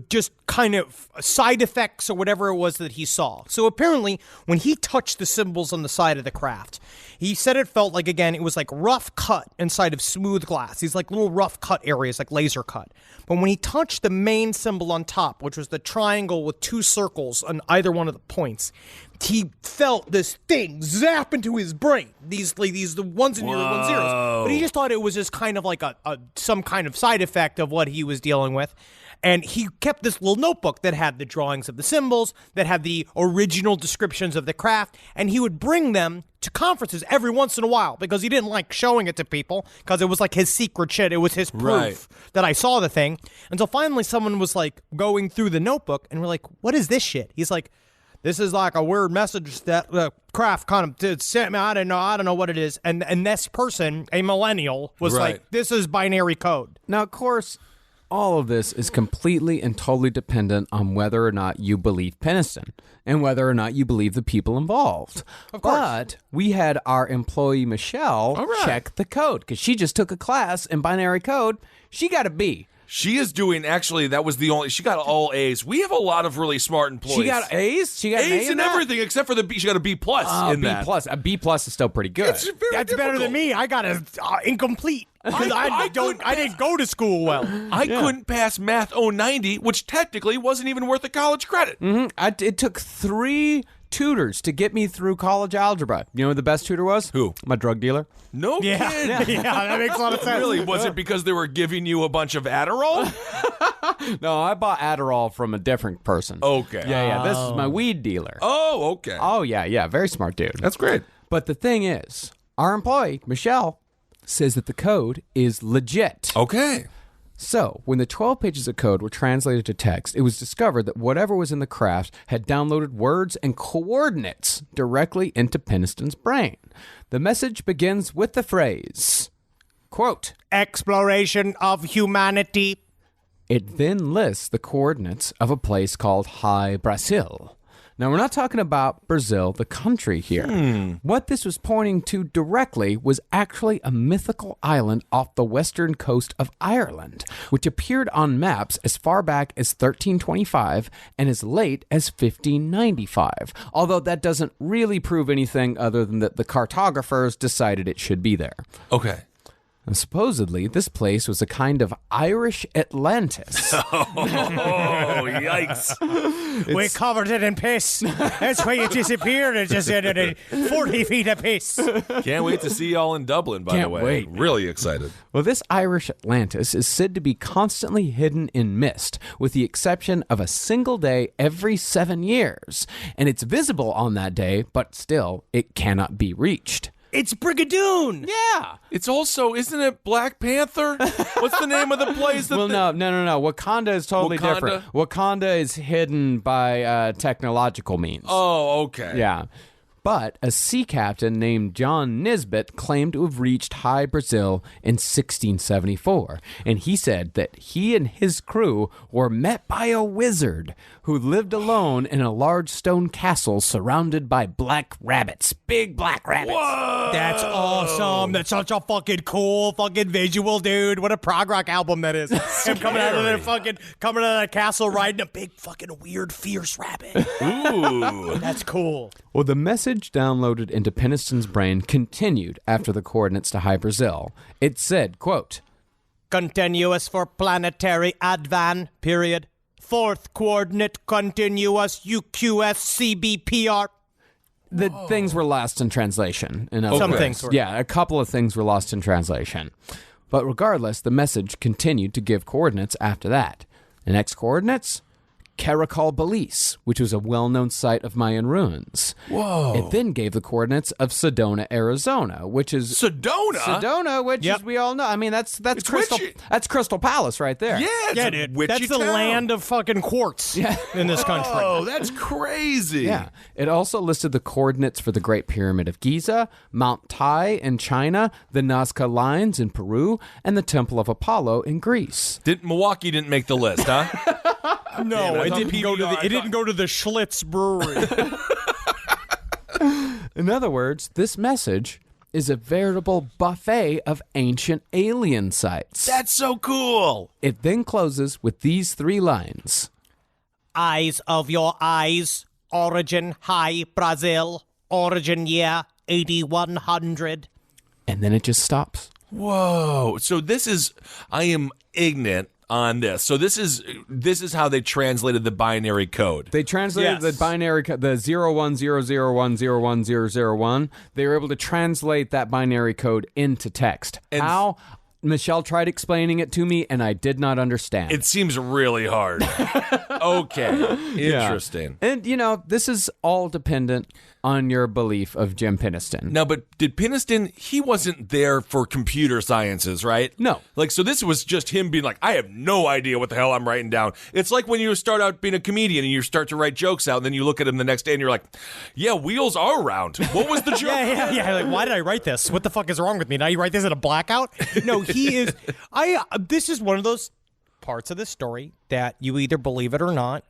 just kind of side effects or whatever it was that he saw. So apparently, when he touched the symbols on the side of the craft, he said it felt like, again, it was like rough cut inside of smooth glass. These like little rough cut areas, like laser cut. But when he touched the main symbol on top, which was the triangle with two circles on either one of the points, he felt this thing zap into his brain. These the ones and ones zeros. But he just thought it was just kind of like some kind of side effect of what he was dealing with. And he kept this little notebook that had the drawings of the symbols, that had the original descriptions of the craft, and he would bring them to conferences every once in a while because he didn't like showing it to people because it was like his secret shit. It was his proof that I saw the thing. Until finally someone was like going through the notebook and we're like, what is this shit? He's like, this is like a weird message that the craft kind of sent me. I don't know what it is. And this person, a millennial, was like, this is binary code. Now, of course, all of this is completely and totally dependent on whether or not you believe Peniston and whether or not you believe the people involved. Of course. But we had our employee, Michelle, check the code because she just took a class in binary code. She got a B. She is doing, actually, that was the only, she got all A's. We have a lot of really smart employees. She got A's? She got A's an A in everything except for the B. She got a B plus in that. A B plus is still pretty good. That's better than me. I got an incomplete. I didn't go to school well. I couldn't pass Math 090, which technically wasn't even worth a college credit. Mm-hmm. It took 3 tutors to get me through college algebra. You know who the best tutor was? Who? My drug dealer. No kidding. Yeah, that makes a lot of sense. Really? Was it because they were giving you a bunch of Adderall? No, I bought Adderall from a different person. Okay. Yeah. This is my weed dealer. Oh, okay. Oh, yeah. Very smart dude. That's great. But the thing is, our employee, Michelle, says that the code is legit. Okay. So, when the 12 pages of code were translated to text, it was discovered that whatever was in the craft had downloaded words and coordinates directly into Peniston's brain. The message begins with the phrase, quote, exploration of humanity. It then lists the coordinates of a place called High Brazil. Now, we're not talking about Brazil, the country here. What this was pointing to directly was actually a mythical island off the western coast of Ireland, which appeared on maps as far back as 1325 and as late as 1595, although that doesn't really prove anything other than that the cartographers decided it should be there. Okay. And supposedly, this place was a kind of Irish Atlantis. Oh, yikes. We covered it in piss. That's why it disappeared. It just ended in 40 feet of piss. Can't wait to see y'all in Dublin, by the way. Wait. Really excited. Well, this Irish Atlantis is said to be constantly hidden in mist, with the exception of a single day every 7 years. And it's visible on that day, but still, it cannot be reached. It's Brigadoon. Yeah. It's also, isn't it Black Panther? What's the name of the place? Well, no. Wakanda is totally different. Wakanda is hidden by technological means. Oh, okay. Yeah. But a sea captain named John Nisbet claimed to have reached High Brazil in 1674. And he said that he and his crew were met by a wizard who lived alone in a large stone castle surrounded by black rabbits. Big black rabbits. Whoa! That's awesome. That's such a fucking cool fucking visual, dude. What a prog rock album that is. Him coming out of that castle riding a big fucking weird fierce rabbit. Ooh. That's cool. Well, the message downloaded into Peniston's brain continued after the coordinates to High Brazil. It said, quote, continuous for planetary advan, period. Fourth coordinate continuous UQSCBPR. The things were lost in translation. Some things were. Yeah, a couple of things were lost in translation. But regardless, the message continued to give coordinates after that. The next coordinates? Caracol Belize, which was a well-known site of Mayan ruins. Whoa. It then gave the coordinates of Sedona, Arizona, which is... Sedona? Which is, we all know. I mean, that's Crystal Palace right there. Yeah, dude. That's the land of fucking quartz in this country. Oh, that's crazy. Yeah. It also listed the coordinates for the Great Pyramid of Giza, Mount Tai in China, the Nazca Lines in Peru, and the Temple of Apollo in Greece. Milwaukee didn't make the list, huh? No, it didn't go to the Schlitz Brewery. In other words, this message is a veritable buffet of ancient alien sites. That's so cool. It then closes with these 3 lines. Eyes of your eyes, origin High Brazil, origin year 8100. And then it just stops. Whoa. So I am ignorant on this. So this is how they translated the binary code. They translated the binary code, the 01001010101. They were able to translate that binary code into text. How? Michelle tried explaining it to me, and I did not understand. It seems really hard. Okay. Interesting. And, this is all dependent on your belief of Jim Penniston. Now, but did Penniston, he wasn't there for computer sciences, right? No. So this was just him being like, I have no idea what the hell I'm writing down. It's like when you start out being a comedian and you start to write jokes out, and then you look at him the next day and you're like, yeah, wheels are round. What was the joke? yeah. Like, why did I write this? What the fuck is wrong with me? Now you write this in a blackout? No, he is. This is one of those parts of the story that you either believe it or not.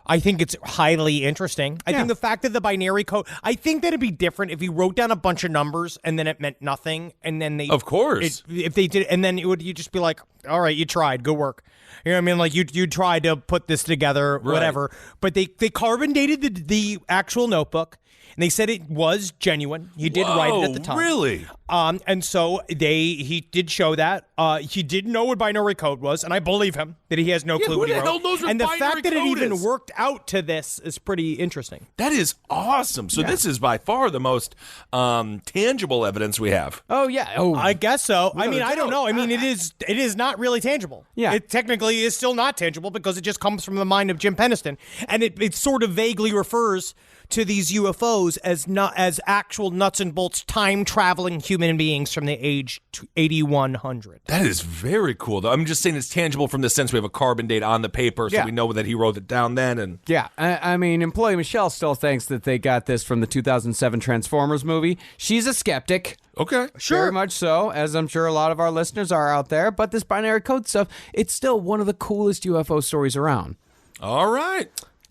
I think it's highly interesting. I think the fact that the binary code, I think that it'd be different if he wrote down a bunch of numbers and then it meant nothing, and then they, of course, if they did, and then you just be like, all right, you tried, good work. You know what I mean? Like you tried to put this together, whatever. But they carbon dated the actual notebook. And they said it was genuine. He did write it at the time. Really? And so he did show that. He didn't know what binary code was, and I believe him that he has no clue what he wrote. Who the hell knows what and the binary fact that it code even is? worked out to this is pretty interesting. That is awesome. So this is by far the most tangible evidence we have. Oh, yeah. Oh, I guess so. I mean, a I don't doubt. know. I mean, it is not really tangible. Yeah. It technically is still not tangible because it just comes from the mind of Jim Penniston. And it sort of vaguely refers to these UFOs as actual nuts and bolts time-traveling human beings from the age 8100. That is very cool, though. I'm just saying it's tangible from the sense we have a carbon date on the paper, so we know that he wrote it down then. And yeah, I mean, employee Michelle still thinks that they got this from the 2007 Transformers movie. She's a skeptic. Okay. Sure. Very much so, as I'm sure a lot of our listeners are out there. But this binary code stuff, it's still one of the coolest UFO stories around. All right.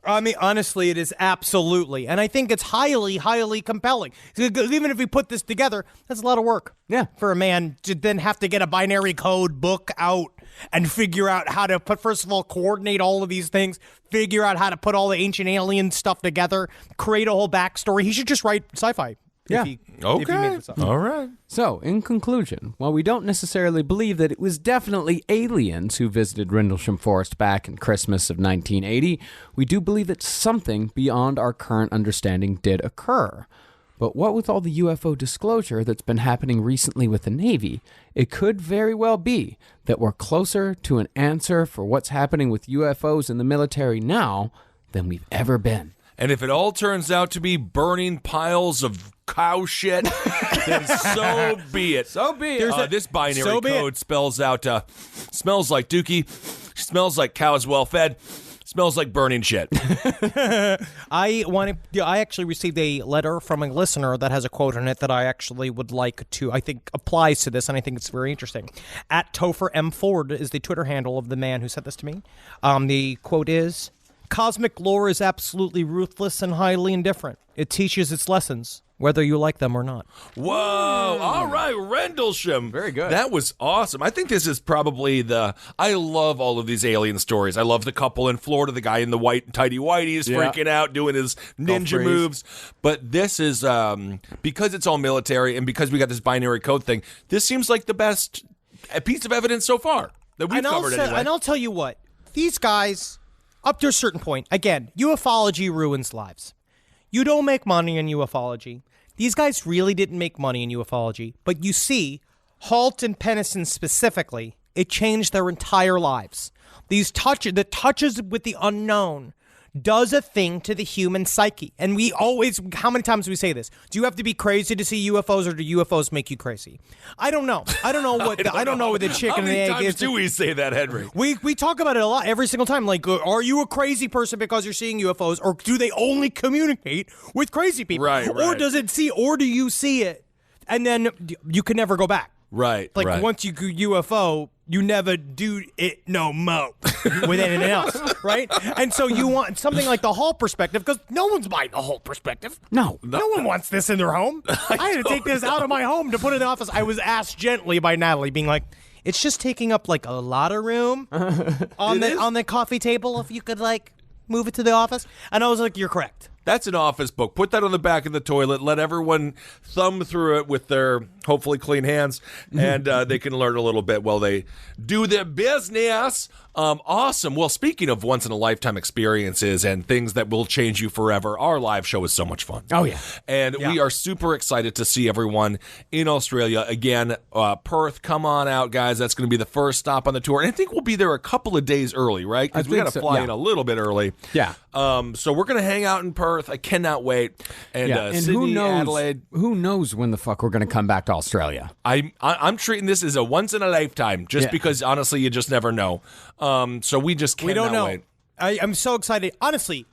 I mean, honestly, it is absolutely. And I think it's highly, highly compelling. Even if we put this together, that's a lot of work. Yeah. For a man to then have to get a binary code book out and figure out how to first of all, coordinate all of these things, figure out how to put all the ancient alien stuff together, create a whole backstory. He should just write sci-fi. Yeah. If he made this up. All right. So, in conclusion, while we don't necessarily believe that it was definitely aliens who visited Rendlesham Forest back in Christmas of 1980, we do believe that something beyond our current understanding did occur. But what with all the UFO disclosure that's been happening recently with the Navy, it could very well be that we're closer to an answer for what's happening with UFOs in the military now than we've ever been. And if it all turns out to be burning piles of cow shit, then so be it. So be it. This binary code spells out, smells like dookie, smells like cows well fed, smells like burning shit. I actually received a letter from a listener that has a quote in it that I actually would like to, I think applies to this, and I think it's very interesting. At Topher M. Ford is the Twitter handle of the man who sent this to me. The quote is, "Cosmic lore is absolutely ruthless and highly indifferent. It teaches its lessons, whether you like them or not." Whoa. All right, Rendlesham. Very good. That was awesome. I think this is probably I love all of these alien stories. I love the couple in Florida, the guy in the white tighty whities freaking out, doing his ninja moves. But this is, because it's all military and because we got this binary code thing, this seems like the best piece of evidence so far that we've covered anyway. And I'll tell you what, these guys, up to a certain point, again, ufology ruins lives. You don't make money in ufology. These guys really didn't make money in ufology. But you see, Halt and Penniston specifically, it changed their entire lives. The touches with the unknown does a thing to the human psyche. And we always, how many times do we say this? Do you have to be crazy to see UFOs, or do UFOs make you crazy? I don't know. I don't know what the chicken and the egg is. How many times do we say that, Henry? We talk about it a lot every single time. Like, are you a crazy person because you're seeing UFOs, or do they only communicate with crazy people? Right. Or do you see it and then you can never go back? Right. Like once you go UFO, you never do it no more with anything else, right? And so you want something like the Halt perspective, because no one's buying the Halt perspective. No one wants this in their home. I had to take this out of my home to put it in the office. I was asked gently by Natalie, being like, "It's just taking up like a lot of room on the coffee table. If you could like move it to the office." And I was like, "You're correct." That's an office book. Put that on the back of the toilet. Let everyone thumb through it with their hopefully clean hands, and they can learn a little bit while they do their business. Awesome. Well, speaking of once-in-a-lifetime experiences and things that will change you forever, our live show is so much fun. Oh, yeah. And we are super excited to see everyone in Australia. Again, Perth, come on out, guys. That's going to be the first stop on the tour. And I think we'll be there a couple of days early, right? Because we got to fly in a little bit early. Yeah. So we're going to hang out in Perth. I cannot wait. And, and Sydney, who knows? Adelaide. Who knows when the fuck we're going to come back to Australia? I'm treating this as a once-in-a-lifetime, just because, honestly, you just never know. So we just cannot We don't know. wait. I'm so excited. Honestly,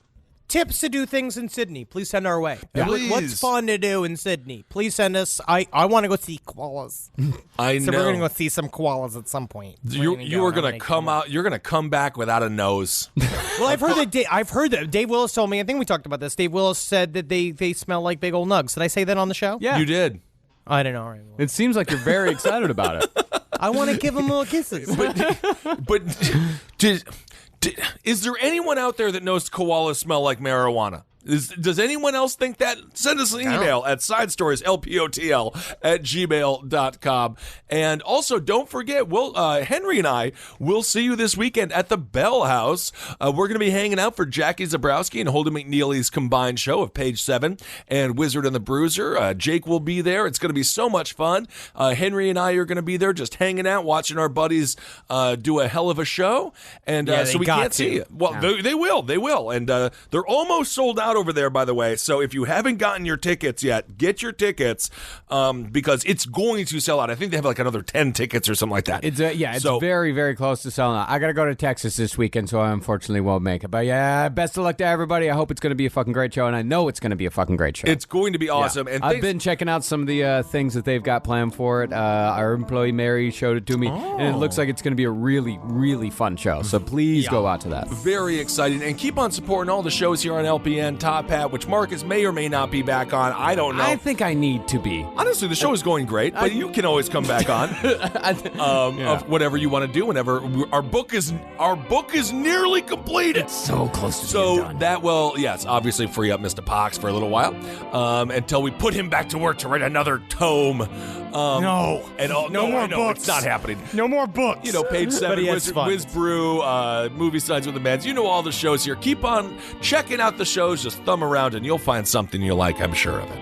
tips to do things in Sydney, please send our way. Yeah. Please. What's fun to do in Sydney? Please send us. I want to go see koalas. I know. So we're going to go see some koalas at some point. You are going to come out. You're going to come back without a nose. Well, I've heard that Dave Willis told me. I think we talked about this. Dave Willis said that they smell like big old nugs. Did I say that on the show? Yeah, you did. I don't know. Right. It seems like you're very excited about it. I want to give them little kisses. But is there anyone out there that knows koalas smell like marijuana? Does anyone else think that? Send us an email at sidestorieslpotl@gmail.com. And also, don't forget, Henry and I will see you this weekend at the Bell House. We're going to be hanging out for Jackie Zabrowski and Holden McNeely's combined show of Page 7 and Wizard and the Bruiser. Jake will be there. It's going to be so much fun. Henry and I are going to be there just hanging out, watching our buddies do a hell of a show. And so we can't see it. Well, they will. They will. And they're almost sold out over there, by the way. So if you haven't gotten your tickets yet, get your tickets because it's going to sell out. I think they have like another 10 tickets or something like that. It's very, very close to selling out. I got to go to Texas this weekend, so I unfortunately won't make it. But yeah, best of luck to everybody. I hope it's going to be a fucking great show, and I know it's going to be a fucking great show. It's going to be awesome. Yeah. And I've been checking out some of the things that they've got planned for it. Our employee Mary showed it to me, and it looks like it's going to be a really, really fun show. So please go out to that. Very exciting. And keep on supporting all the shows here on LPN Top Hat, which Marcus may or may not be back on. I don't know. I think I need to be. Honestly, the show is going great, but you can always come back on of whatever you want to do whenever. Our book is nearly completed. It's so close to being done. That will, yes, obviously free up Mr. Pox for a little while until we put him back to work to write another tome. No more books. It's not happening. No more books. Page 7, Whiz Brew, Movie Sides with the Meds. All the shows here. Keep on checking out the shows. Just thumb around and you'll find something you like, I'm sure of it.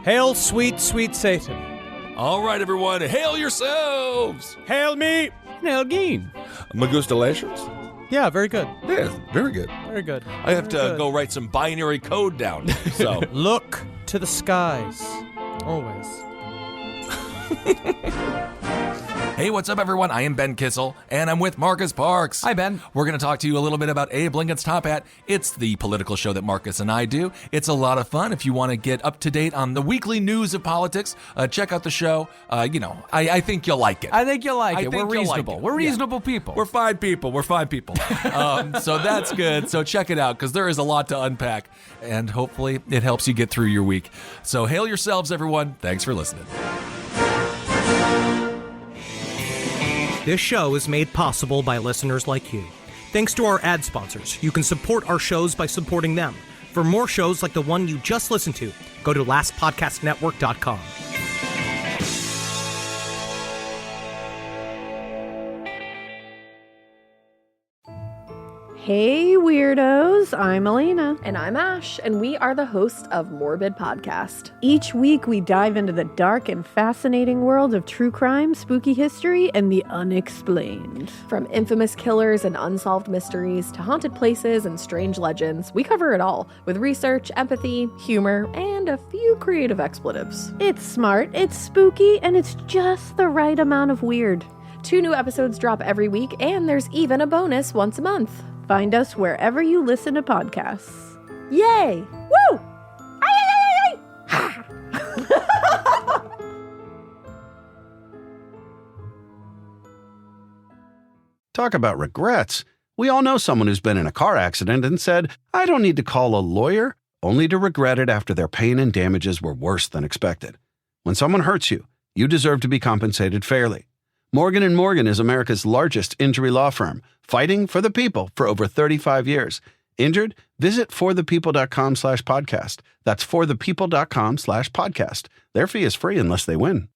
Hail, sweet, sweet Satan. All right, everyone. Hail yourselves. Hail me. Hail Geen. Magustalations? Yeah, very good. Yeah, very good. Very good. I have to go write some binary code down. So look to the skies. Always. Hey, what's up, everyone? I am Ben Kissel, and I'm with Marcus Parks. Hi, Ben. We're going to talk to you a little bit about Abe Lincoln's Top Hat. It's the political show that Marcus and I do. It's a lot of fun. If you want to get up to date on the weekly news of politics, check out the show. I think you'll like it. I think you'll like it. We're you'll reasonable. Like it. We're reasonable people. We're fine people. So that's good. So check it out because there is a lot to unpack, and hopefully it helps you get through your week. So hail yourselves, everyone. Thanks for listening. This show is made possible by listeners like you. Thanks to our ad sponsors, you can support our shows by supporting them. For more shows like the one you just listened to, go to lastpodcastnetwork.com. Hey, weirdos. I'm Elena. And I'm Ash, and we are the hosts of Morbid Podcast. Each week, we dive into the dark and fascinating world of true crime, spooky history, and the unexplained. From infamous killers and unsolved mysteries to haunted places and strange legends, we cover it all with research, empathy, humor, and a few creative expletives. It's smart, it's spooky, and it's just the right amount of weird. 2 new episodes drop every week, and there's even a bonus once a month. Find us wherever you listen to podcasts. Yay! Woo! Ay, ay, ay, ay. Talk about regrets. We all know someone who's been in a car accident and said, I don't need to call a lawyer, only to regret it after their pain and damages were worse than expected. When someone hurts you, you deserve to be compensated fairly. Morgan & Morgan is America's largest injury law firm, fighting for the people for over 35 years. Injured? Visit forthepeople.com/podcast. That's forthepeople.com/podcast. Their fee is free unless they win.